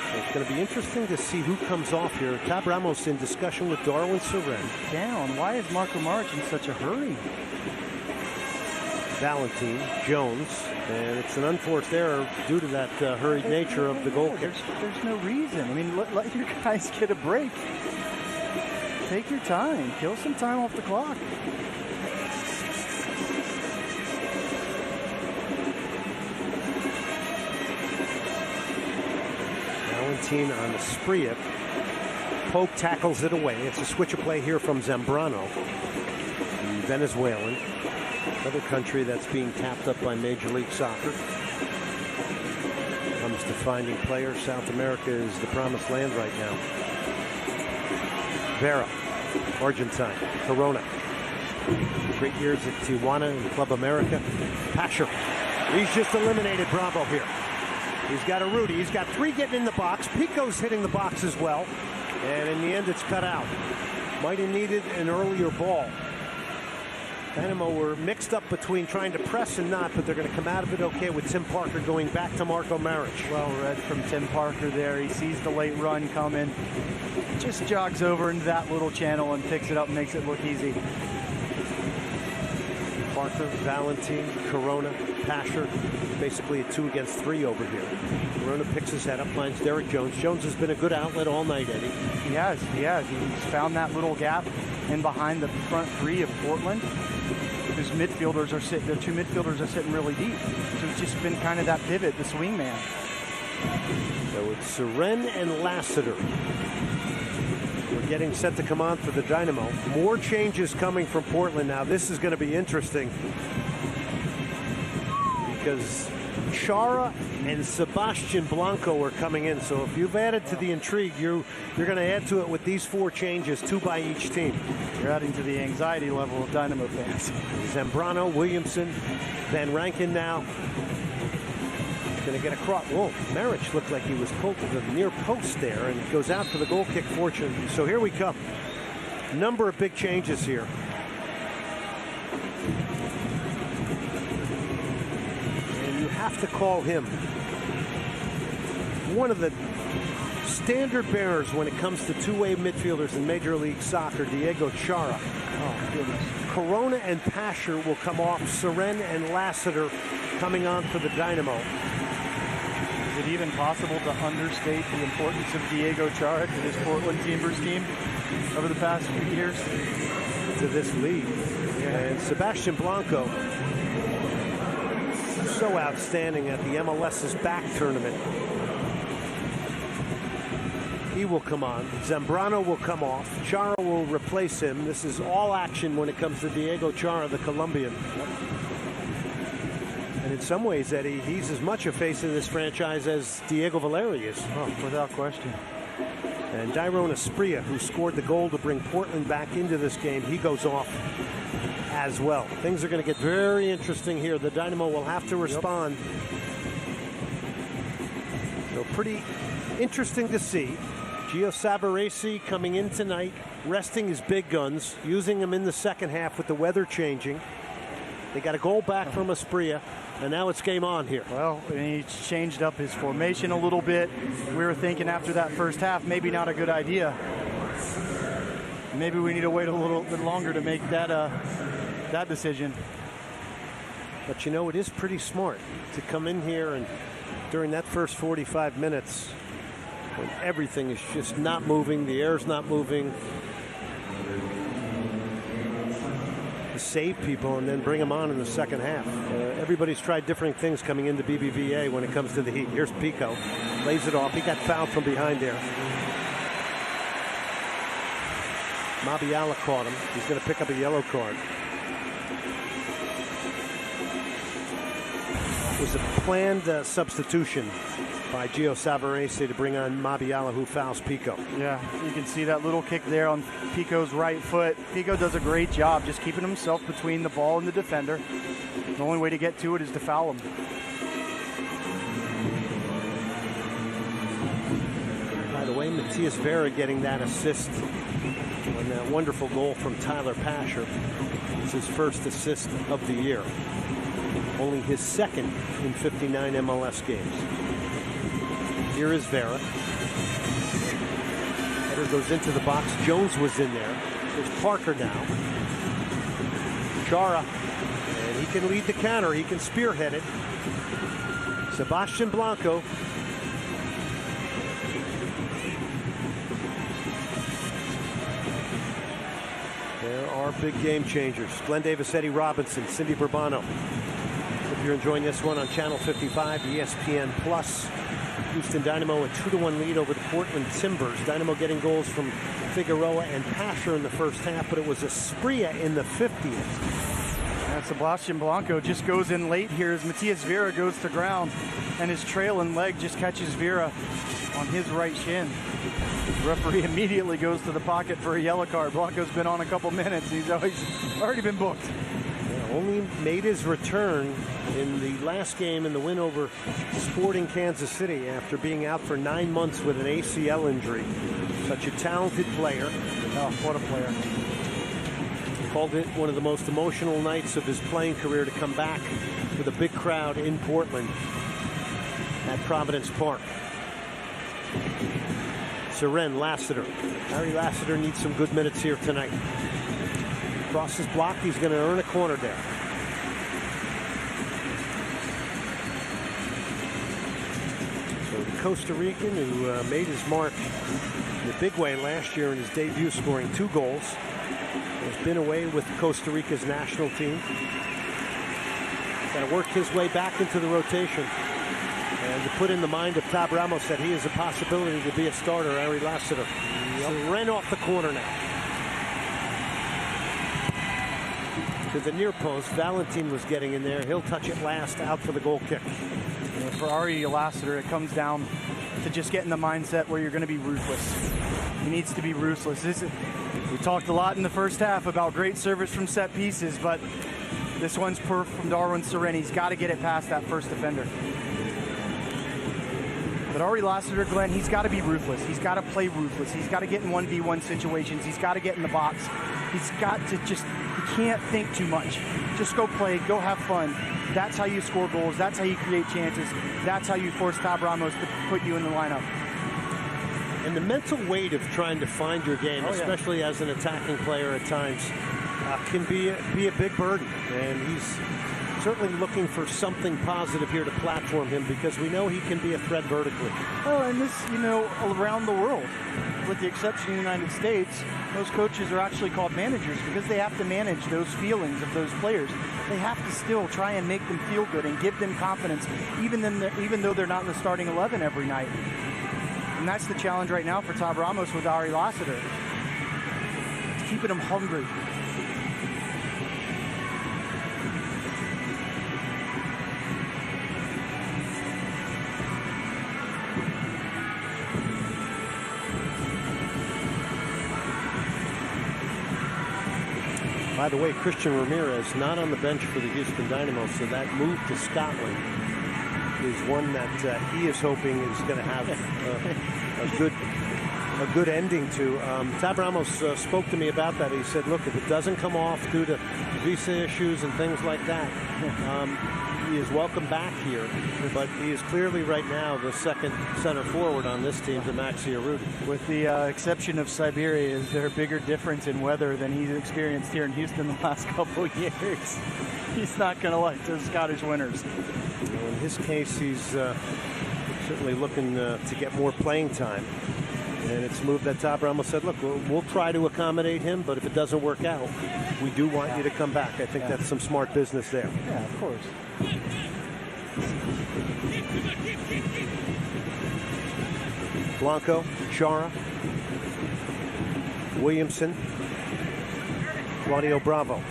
So it's going to be interesting to see who comes off here. Tab Ramos in discussion with Darwin Suren. Down. Why is Marco Maric in such a hurry? Valentine, Jones, and it's an unforced error due to that hurried nature of the goal kick. There's no reason. I mean, let your guys get a break. Take your time. Kill some time off the clock. Valentine on the Spria. Pope tackles it away. It's a switch of play here from Zambrano, the Venezuelan. Another country that's being tapped up by Major League Soccer. Comes to finding players. South America is the promised land right now. Vera, Argentine. Corona. Great years at Tijuana and Club America. Pasher. He's just eliminated Bravo here. He's got a Rudy. He's got three getting in the box. Pico's hitting the box as well. And in the end, it's cut out. Might have needed an earlier ball. Dynamo were mixed up between trying to press and not, but they're going to come out of it okay with Tim Parker going back to Marco Maric. Well read from Tim Parker there. He sees the late run coming, just jogs over into that little channel and picks it up and makes it look easy. Parker, Valentine, Corona, Pasher, basically a 2 against 3 over here. Corona picks his head up, finds Derek Jones. Jones has been a good outlet all night, Eddie. He has. He's found that little gap in behind the front three of Portland. His midfielders are sitting, their two midfielders are sitting really deep. So it's just been kind of that pivot, the swing man. So it's Suren and Lassiter. We're getting set to come on for the Dynamo. More changes coming from Portland now. This is going to be interesting because Chara and Sebastian Blanco are coming in. So if you've added to the intrigue, you're going to add to it with these 4 changes, 2 by each team. You're adding to the anxiety level of Dynamo fans. Zambrano, Williamson, Van Rankin now. Going to get across. Whoa, Maric looked like he was pulled to the near post there and goes out for the goal kick, fortunately. So here we come. Number of big changes here. And you have to call him one of the standard bearers when it comes to two-way midfielders in Major League Soccer, Diego Chara. Oh, goodness. Corona and Pasher will come off. Suren and Lassiter coming on for the Dynamo. Is it even possible to understate the importance of Diego Chara to this Portland Timbers team over the past few years? To this league. Yeah. And Sebastian Blanco, so outstanding at the MLS's back tournament. He will come on. Zambrano will come off. Chara will replace him. This is all action when it comes to Diego Chara, the Colombian. And in some ways, Eddie, he's as much a face of this franchise as Diego Valeri is. Oh, without question. And Dairon Asprilla, who scored the goal to bring Portland back into this game, he goes off as well. Things are going to get very interesting here. The Dynamo will have to respond. So pretty interesting to see. Gio Savarese coming in tonight, resting his big guns, using them in the second half with the weather changing. They got a goal back from Asprilla, and now it's game on here. Well, he changed up his formation a little bit. We were thinking after that first half, maybe not a good idea. Maybe we need to wait a little bit longer to make that decision. But you know, it is pretty smart to come in here and during that first 45 minutes, when everything is just not moving, the air's not moving, to save people and then bring them on in the second half. Everybody's tried different things coming into BBVA when it comes to the heat. Here's Pico. Lays it off. He got fouled from behind there. Mabiala caught him. He's going to pick up a yellow card. It was a planned substitution by Gio Savarese to bring on Mabiala, who fouls Pico. Yeah, you can see that little kick there on Pico's right foot. Pico does a great job just keeping himself between the ball and the defender. The only way to get to it is to foul him. By the way, Matias Vera getting that assist on that wonderful goal from Tyler Pasher. It's his first assist of the year. Only his second in 59 MLS games. Here is Vera. Header goes into the box. Jones was in there. There's Parker now. Chara. And he can lead the counter. He can spearhead it. Sebastian Blanco. There are big game changers. Glenn Davis, Eddie Robinson, Cindy Bourbano. If you're enjoying this one on Channel 55, ESPN Plus. Houston Dynamo a 2-1 lead over the Portland Timbers. Dynamo getting goals from Figueroa and Pasher in the first half, but it was Asprilla in the 50th. And Sebastian Blanco just goes in late here as Matias Vera goes to ground, and his trailing leg just catches Vera on his right shin. The referee immediately goes to the pocket for a yellow card. Blanco's been on a couple minutes. He's already been booked. Yeah, only made his return in the last game in the win over Sporting Kansas City after being out for 9 months with an ACL injury. Such a talented player. Oh, what a player. Called it one of the most emotional nights of his playing career to come back with a big crowd in Portland at Providence Park. Seren, Lassiter. Harry Lassiter needs some good minutes here tonight. Crosses block, he's going to earn a corner there. So the Costa Rican who made his mark in a big way last year in his debut, scoring 2 goals, has been away with Costa Rica's national team. Got to work his way back into the rotation. And to put in the mind of Tab Ramos that he is a possibility to be a starter, Harry Lassiter. So ran off the corner now. To the near post, Valentin was getting in there. He'll touch it last, out for the goal kick. Yeah, for Ari Lassiter, it comes down to just getting the mindset where you're going to be ruthless. He needs to be ruthless. We talked a lot in the first half about great service from set pieces, but this one's from Darwin Seren. He's got to get it past that first defender. But Ari Lassiter, Glenn, he's got to be ruthless. He's got to play ruthless. He's got to get in 1v1 situations. He's got to get in the box. He's got to he can't think too much. Just go play, go have fun. That's how you score goals. That's how you create chances. That's how you force Tab Ramos to put you in the lineup. And the mental weight of trying to find your game, especially as an attacking player at times, can be a big burden. And he's certainly looking for something positive here to platform him, because we know he can be a threat vertically. Oh, and this, around the world, with the exception of the United States, those coaches are actually called managers because they have to manage those feelings of those players. They have to still try and make them feel good and give them confidence, even though they're not in the starting 11 every night. And that's the challenge right now for Tab Ramos with Ari Lassiter. It's keeping him hungry. By the way, Christian Ramirez not on the bench for the Houston Dynamo, so that move to Scotland is one that he is hoping is going to have a good ending to. Tab Ramos spoke to me about that. He said, look, if it doesn't come off due to visa issues and things like that, he is welcome back here, but he is clearly right now the second center forward on this team to Maxi Arruti. With the exception of Siberia, is there a bigger difference in weather than he's experienced here in Houston the last couple of years? He's not going to like those Scottish winters. In his case, he's certainly looking to get more playing time. And it's a move that Tab Ramos said, look, we'll try to accommodate him, but if it doesn't work out, we do want you to come back. I think that's some smart business there. Yeah, of course. Blanco, Chara, Williamson, Claudio Bravo.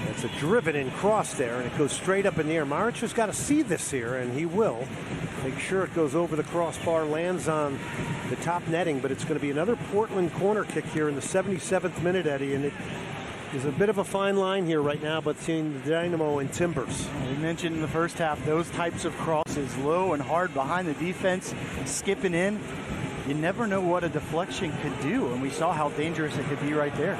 It's a driven-in cross there, and it goes straight up in the air. Maric has got to see this here, and he will. Make sure it goes over the crossbar, lands on the top netting, but it's going to be another Portland corner kick here in the 77th minute, Eddie, and it is a bit of a fine line here right now between the Dynamo and Timbers. We mentioned in the first half, those types of crosses, low and hard behind the defense, skipping in. You never know what a deflection could do, and we saw how dangerous it could be right there.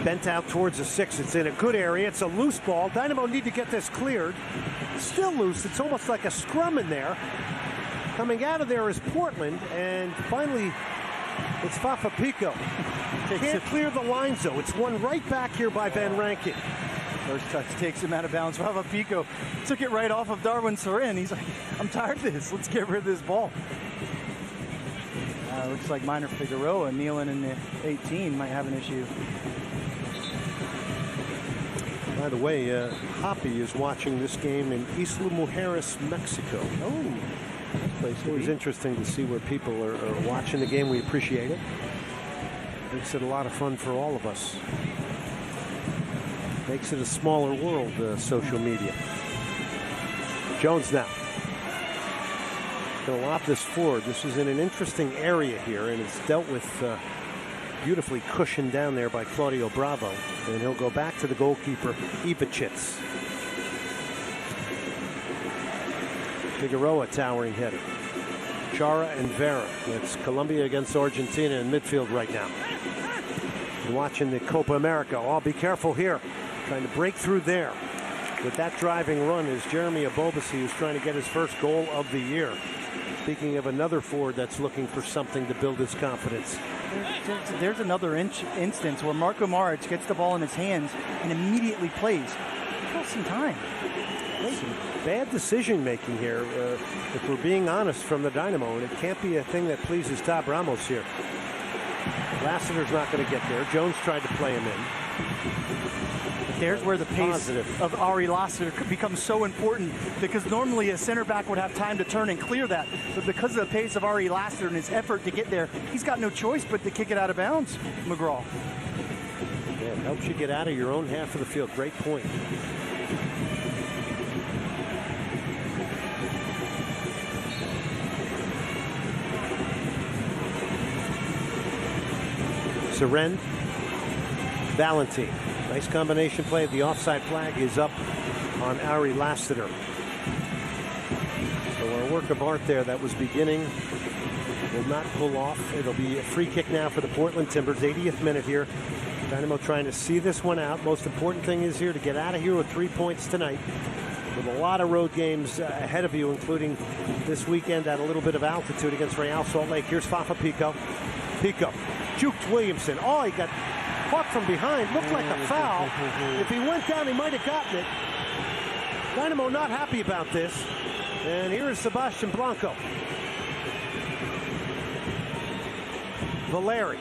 Bent out towards the 6. It's in a good area. It's a loose ball. Dynamo need to get this cleared. Still loose. It's almost like a scrum in there. Coming out of there is Portland, and finally it's Fafa Pico. Can't clear the lines, though. It's one right back here by Van Rankin. First touch takes him out of bounds. Fafa Pico took it right off of Darwin Soren. He's like, I'm tired of this. Let's get rid of this ball. Looks like Minor Figueroa kneeling in the 18 might have an issue. By the way, Hoppy is watching this game in Isla Mujeres, Mexico. Oh, it's always interesting to see where people are watching the game. We appreciate it. Makes it a lot of fun for all of us. Makes it a smaller world, social media. Jones now. Going to lob this forward. This is in an interesting area here, and it's dealt with beautifully cushioned down there by Claudio Bravo. And he'll go back to the goalkeeper, Ivicic. Figueroa towering header. Chara and Vera. It's Colombia against Argentina in midfield right now. And watching the Copa America. Oh, be careful here. Trying to break through there. With that driving run is Jeremy Abobasi, who's trying to get his first goal of the year. Speaking of another forward that's looking for something to build his confidence. There's another instance where Marko Maric gets the ball in his hands and immediately plays. Got some time. Some bad decision making here, if we're being honest, from the Dynamo, and it can't be a thing that pleases Tab Ramos here. Lassiter's not going to get there. Jones tried to play him in. But there's where the pace of Ari Lassiter becomes so important, because normally a center back would have time to turn and clear that. But because of the pace of Ari Lassiter and his effort to get there, he's got no choice but to kick it out of bounds, McGraw. Yeah, it helps you get out of your own half of the field. Great point. Soren, Valentine. Nice combination play. The offside flag is up on Ari Lassiter. So our work of art there that was beginning will not pull off. It'll be a free kick now for the Portland Timbers. 80th minute here. Dynamo trying to see this one out. Most important thing is here to get out of here with 3 points tonight. With a lot of road games ahead of you, including this weekend at a little bit of altitude against Real Salt Lake. Here's Fafa Pico. Pico juked Williamson. Oh, he got caught from behind. Looked like a foul. If he went down, he might have gotten it. Dynamo not happy about this. And here is Sebastian Blanco. Valeri.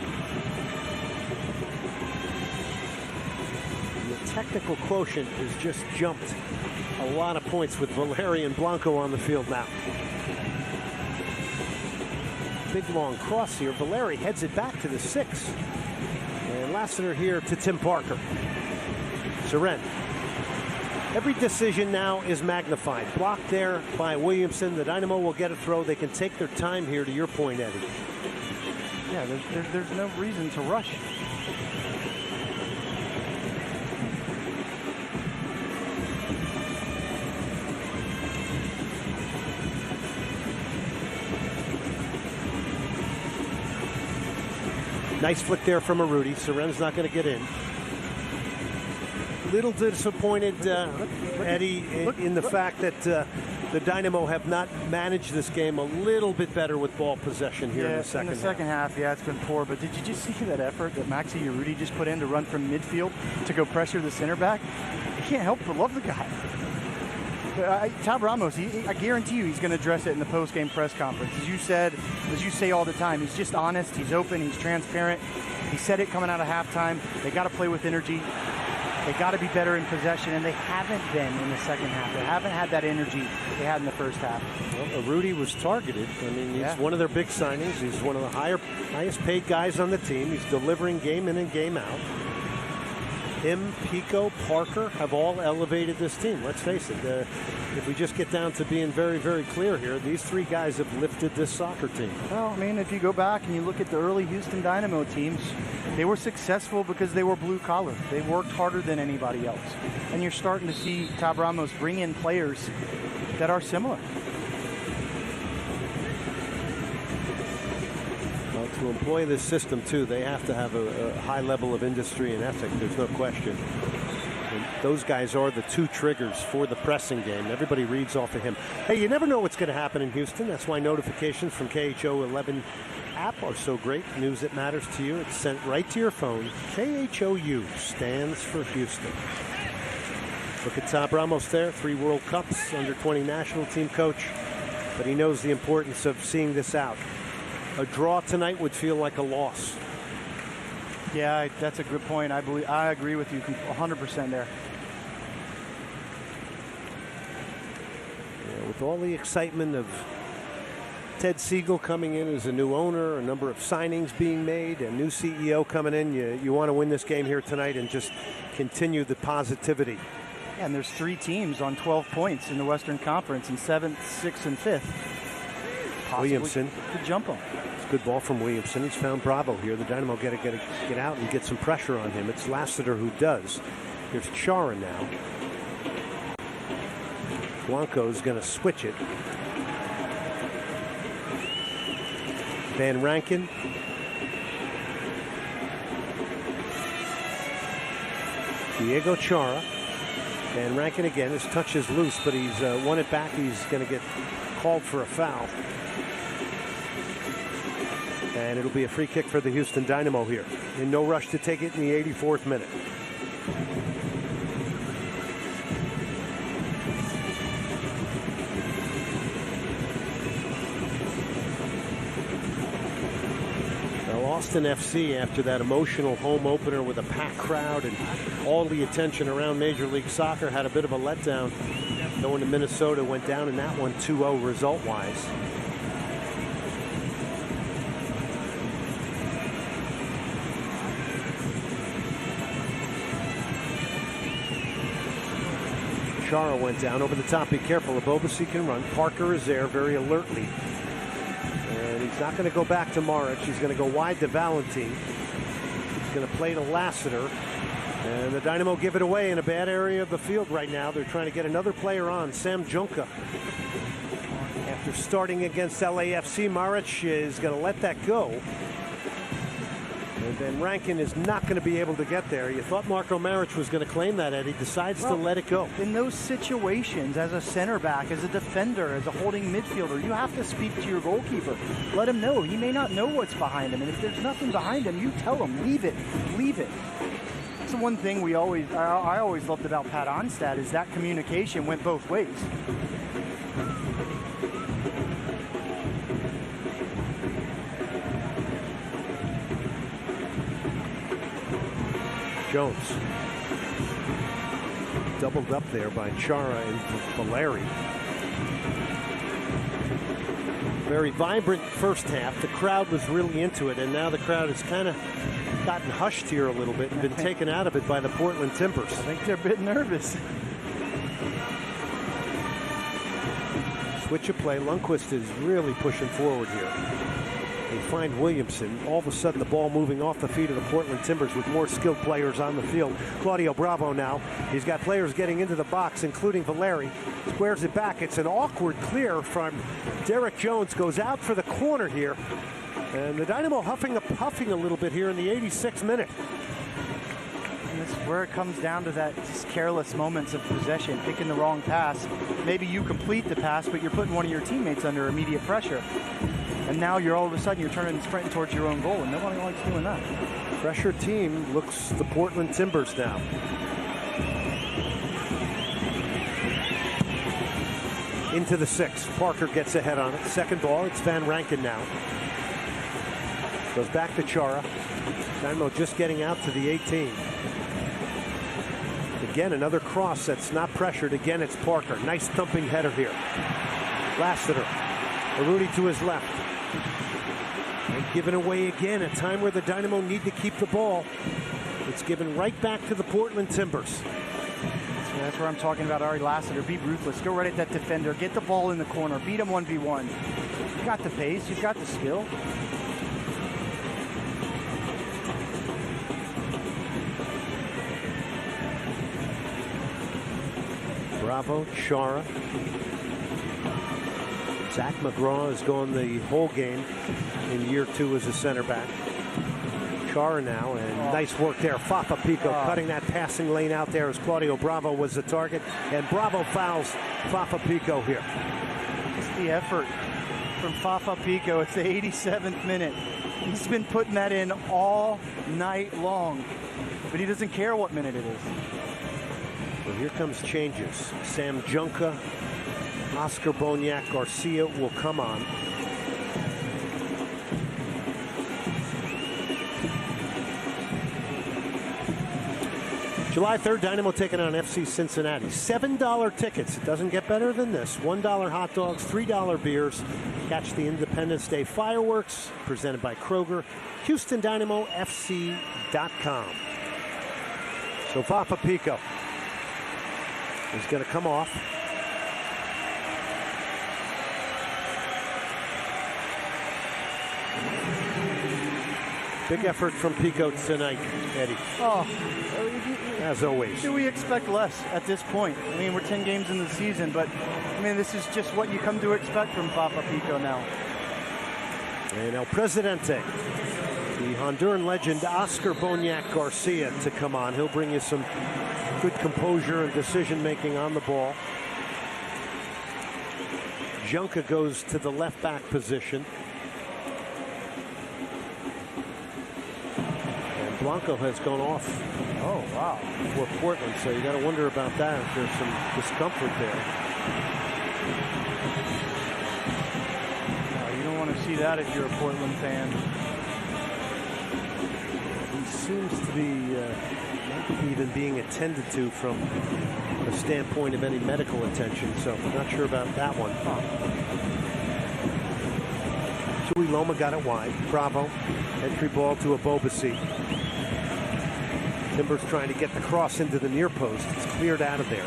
The technical quotient has just jumped a lot of points with Valeri and Blanco on the field now. Big long cross here. Valeri heads it back to the 6. And Lassiter here to Tim Parker. Soren. Every decision now is magnified. Blocked there by Williamson. The Dynamo will get a throw. They can take their time here, to your point, Eddie. Yeah, there's no reason to rush. Nice flick there from Arudi. Soren's not going to get in. Little disappointed, Eddie, in the fact that the Dynamo have not managed this game a little bit better with ball possession here in the second half. In the second half, yeah, it's been poor. But did you just see that effort that Maxi Arudi just put in to run from midfield to go pressure the center back? You can't help but love the guy. Tab Ramos, I guarantee you he's going to address it in the post-game press conference. As you say all the time, he's just honest, he's open, he's transparent. He said it coming out of halftime. They got to play with energy. They got to be better in possession, and they haven't been in the second half. They haven't had that energy they had in the first half. Well, Rudy was targeted. I mean, he's one of their big signings. He's one of the highest paid guys on the team. He's delivering game in and game out. Him, Pico, Parker have all elevated this team. Let's face it. If we just get down to being very, very clear here, these three guys have lifted this soccer team. Well, I mean, if you go back and you look at the early Houston Dynamo teams, they were successful because they were blue collar. They worked harder than anybody else. And you're starting to see Tab Ramos bring in players that are similar. Well, to employ this system, too, they have to have a high level of industry and ethic. There's no question. And those guys are the two triggers for the pressing game. Everybody reads off of him. Hey, you never know what's going to happen in Houston. That's why notifications from KHO 11 app are so great. News that matters to you. It's sent right to your phone. KHOU stands for Houston. Look at Tab Ramos there. 3 World Cups, under 20 national team coach. But he knows the importance of seeing this out. A draw tonight would feel like a loss. Yeah, that's a good point. I agree with you 100% there. Yeah, with all the excitement of Ted Siegel coming in as a new owner, a number of signings being made, a new CEO coming in, you want to win this game here tonight and just continue the positivity. Yeah, and there's 3 teams on 12 points in the Western Conference in 7th, 6th, and 5th. Williamson could jump him. It's a good ball from Williamson. He's found Bravo here. The Dynamo got to get out and get some pressure on him. It's Lassiter who does. Here's Chara now. Blanco's going to switch it. Van Rankin. Diego Chara. Van Rankin again. His touch is loose, but he's won it back. He's going to get called for a foul. And it'll be a free kick for the Houston Dynamo here. In no rush to take it in the 84th minute. Now Austin FC, after that emotional home opener with a packed crowd and all the attention around Major League Soccer, had a bit of a letdown. Going to Minnesota, went down in that one 2-0 result-wise. Chara went down over the top. Be careful. Abobasi can run. Parker is there very alertly. And he's not going to go back to Maric. He's going to go wide to Valentin. He's going to play to Lassiter. And the Dynamo give it away in a bad area of the field right now. They're trying to get another player on, Sam Junka. After starting against LAFC, Maric is going to let that go. And then Rankin is not going to be able to get there. You thought Marco Maric was going to claim that, Eddie. Decides to let it go. In those situations, as a center back, as a defender, as a holding midfielder, you have to speak to your goalkeeper. Let him know. He may not know what's behind him. And if there's nothing behind him, you tell him, leave it, leave it. That's the one thing I always loved about Pat Onstad is that communication went both ways. Jones. Doubled up there by Chara and Valeri. Very vibrant first half. The crowd was really into it, and now the crowd has kind of gotten hushed here a little bit and been taken out of it by the Portland Timbers. I think they're a bit nervous. Switch of play. Lundqvist is really pushing forward here. They find Williamson. All of a sudden, the ball moving off the feet of the Portland Timbers with more skilled players on the field. Claudio Bravo now. He's got players getting into the box, including Valeri. Squares it back. It's an awkward clear from Derek Jones. Goes out for the corner here. And the Dynamo huffing a little bit here in the 86th minute. And that's where it comes down to that just careless moments of possession, picking the wrong pass. Maybe you complete the pass, but you're putting one of your teammates under immediate pressure. And now you're all of a sudden you're turning and sprinting towards your own goal, and nobody likes doing that. Pressure team looks the Portland Timbers now. Into the 6th. Parker gets ahead on it. Second ball. It's Van Rankin now. Goes back to Chara. Dynamo just getting out to the 18. Again, another cross that's not pressured. Again, it's Parker. Nice thumping header here. Lassiter. Arudi to his left. And given away again, a time where the Dynamo need to keep the ball. It's given right back to the Portland Timbers. So that's where I'm talking about Ari Lassiter. Be ruthless. Go right at that defender. Get the ball in the corner. Beat him 1v1. You've got the pace. You've got the skill. Bravo, Chara. Zach McGraw has gone the whole game in year 2 as a center back. Chara now, and nice work there. Fafa Pico cutting that passing lane out there as Claudio Bravo was the target. And Bravo fouls Fafa Pico here. It's the effort from Fafa Pico. It's the 87th minute. He's been putting that in all night long, but he doesn't care what minute it is. So here comes changes. Sam Junca, Oscar Boniak Garcia will come on. July 3rd, Dynamo taking on FC Cincinnati. $7 tickets. It doesn't get better than this. $1 hot dogs, $3 beers. Catch the Independence Day fireworks presented by Kroger. HoustonDynamoFC.com. So Fafa Pico is going to come off. Big effort from Pico tonight, Eddie. Oh, as always. Do we expect less at this point? I mean, we're 10 games in the season, but I mean, this is just what you come to expect from Fafa Pico now. And El Presidente, the Honduran legend Oscar Boniak Garcia to come on. He'll bring you some good composure and decision making on the ball. Junca goes to the left back position. And Blanco has gone off. Oh, wow. For Portland, so you got to wonder about that if there's some discomfort there. You don't want to see that if you're a Portland fan. He seems to be not even being attended to from the standpoint of any medical attention, so I'm not sure about that one. Tui Loma got it wide. Bravo. Entry ball to Abobasi. Timbers trying to get the cross into the near post. It's cleared out of there.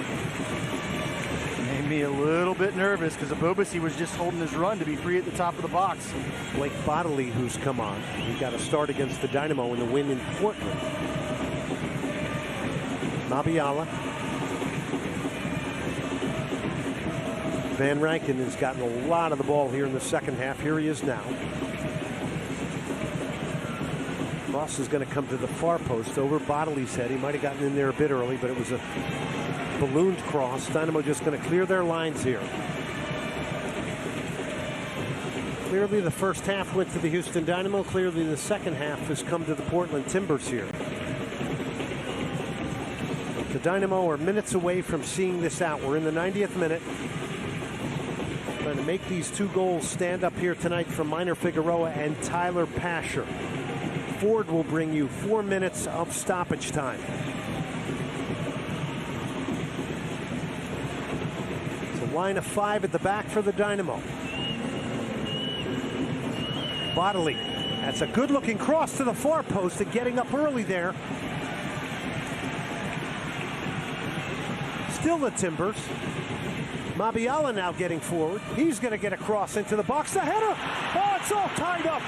Made me a little bit nervous because Abobasi was just holding his run to be free at the top of the box. Blake Bodley, who's come on. He got a start against the Dynamo in the win in Portland. Mabiala. Van Rankin has gotten a lot of the ball here in the second half. Here he is now. Cross is going to come to the far post over Bodley's head. He might have gotten in there a bit early, but it was a ballooned cross. Dynamo just going to clear their lines here. Clearly the first half went to the Houston Dynamo. Clearly the second half has come to the Portland Timbers here. The Dynamo are minutes away from seeing this out. We're in the 90th minute. Trying to make these 2 goals stand up here tonight from Minor Figueroa and Tyler Pasher. Ford will bring you 4 minutes of stoppage time. It's a line of 5 at the back for the Dynamo. Bodley, that's a good-looking cross to the far post and getting up early there. Still the Timbers. Mabiala now getting forward. He's going to get a cross into the box. The header! Oh, it's all tied up.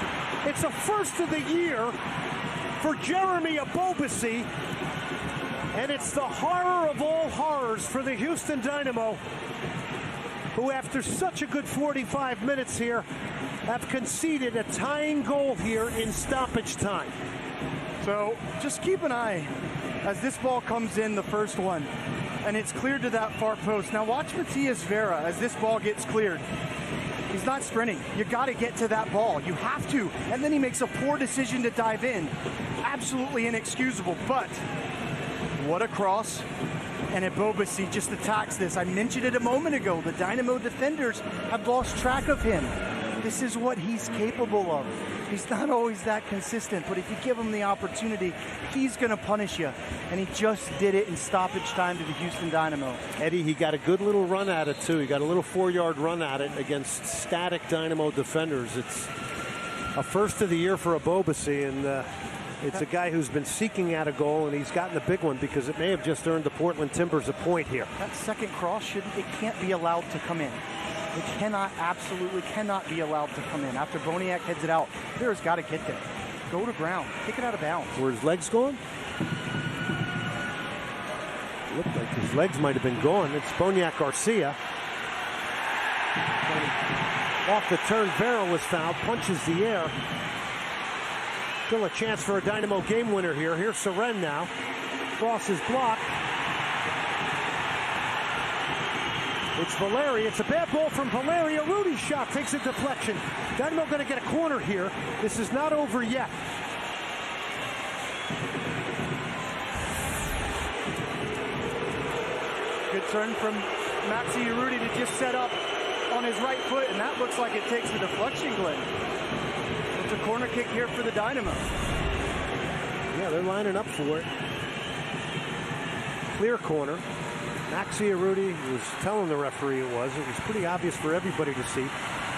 It's a first of the year for Jeremy Abobasi. And it's the horror of all horrors for the Houston Dynamo, who after such a good 45 minutes here have conceded a tying goal here in stoppage time. So just keep an eye as this ball comes in, the first one, and it's cleared to that far post. Now watch Matias Vera as this ball gets cleared. He's not sprinting. You got to get to that ball. You have to. And then he makes a poor decision to dive in. Absolutely inexcusable, but what a cross. And Abobasi just attacks this. I mentioned it a moment ago. The Dynamo defenders have lost track of him. This is what he's capable of. He's not always that consistent, but if you give him the opportunity, he's going to punish you. And he just did it in stoppage time to the Houston Dynamo. Eddie, he got a good little run at it, too. He got a little 4-yard run at it against static Dynamo defenders. It's a first of the year for Abobasi, and it's a guy who's been seeking out a goal, and he's gotten a big one because it may have just earned the Portland Timbers a point here. That second cross, it can't be allowed to come in. It absolutely cannot be allowed to come in. After Boniak heads it out, Vera's got to get there. Go to ground. Kick it out of bounds. Were his legs going? Looked like his legs might have been going. It's Boniak Garcia. Off the turn, Vera was fouled, punches the air. Still a chance for a Dynamo game winner here. Here's Seren now. Cross is blocked. It's Valeri. It's a bad ball from Valeri. A Rudy shot takes a deflection. Dynamo going to get a corner here. This is not over yet. Good turn from Maxi Urruti to just set up on his right foot, and that looks like it takes the deflection, Glenn. It's a corner kick here for the Dynamo. Yeah, they're lining up for it. Clear corner. Maxi Urruti was telling the referee it was. It was pretty obvious for everybody to see.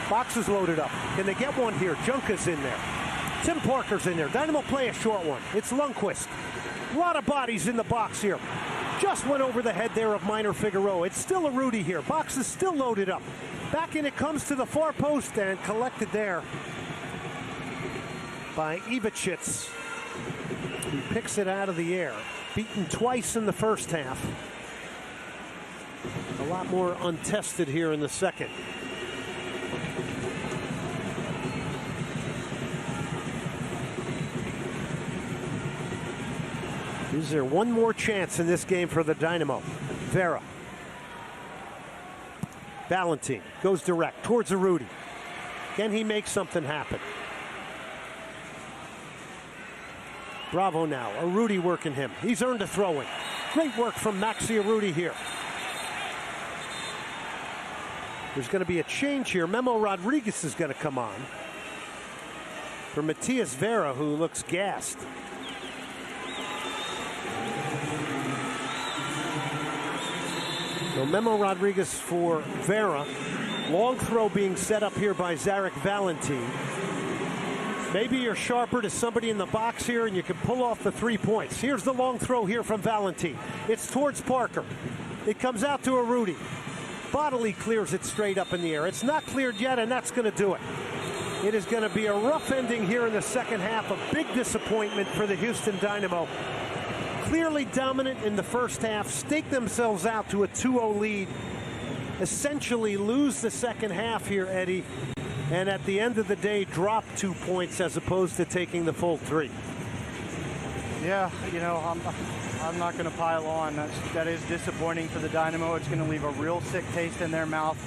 Box is loaded up. Can they get one here? Junka's in there. Tim Parker's in there. Dynamo play a short one. It's Lundqvist. A lot of bodies in the box here. Just went over the head there of Minor Figueroa. It's still Urruti here. Box is still loaded up. Back in it comes to the far post and collected there by Ivicic. He picks it out of the air. Beaten twice in the first half. A lot more untested here in the second. Is there one more chance in this game for the Dynamo? Vera. Valentin goes direct towards Urruti. Can he make something happen? Bravo now. Urruti working him. He's earned a throw-in. Great work from Maxi Urruti here. There's going to be a change here. Memo Rodriguez is going to come on for Matias Vera, who looks gassed. So Memo Rodriguez for Vera. Long throw being set up here by Zarek Valentin. Maybe you're sharper to somebody in the box here and you can pull off the 3 points. Here's the long throw here from Valentin. It's towards Parker. It comes out to Urruti. Bodily clears it straight up in the air. It's not cleared yet, and that's going to do it. It is going to be a rough ending here in the second half. A big disappointment for the Houston Dynamo. Clearly dominant in the first half, stake themselves out to a 2-0 lead. Essentially lose the second half here, Eddie. And at the end of the day, drop 2 points as opposed to taking the full 3. Yeah, you know, I'm not going to pile on. That is disappointing for the Dynamo. It's going to leave a real sick taste in their mouth.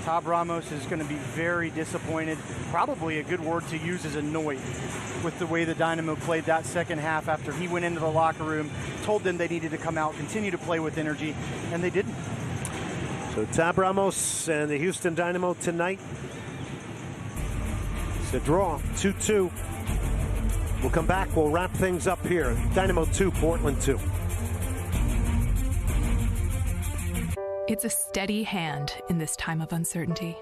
Tab Ramos is going to be very disappointed. Probably a good word to use is annoyed with the way the Dynamo played that second half after he went into the locker room, told them they needed to come out, continue to play with energy, and they didn't. So Tab Ramos and the Houston Dynamo tonight. It's a draw, 2-2. We'll come back. We'll wrap things up here. Dynamo 2, Portland 2. It's a steady hand in this time of uncertainty.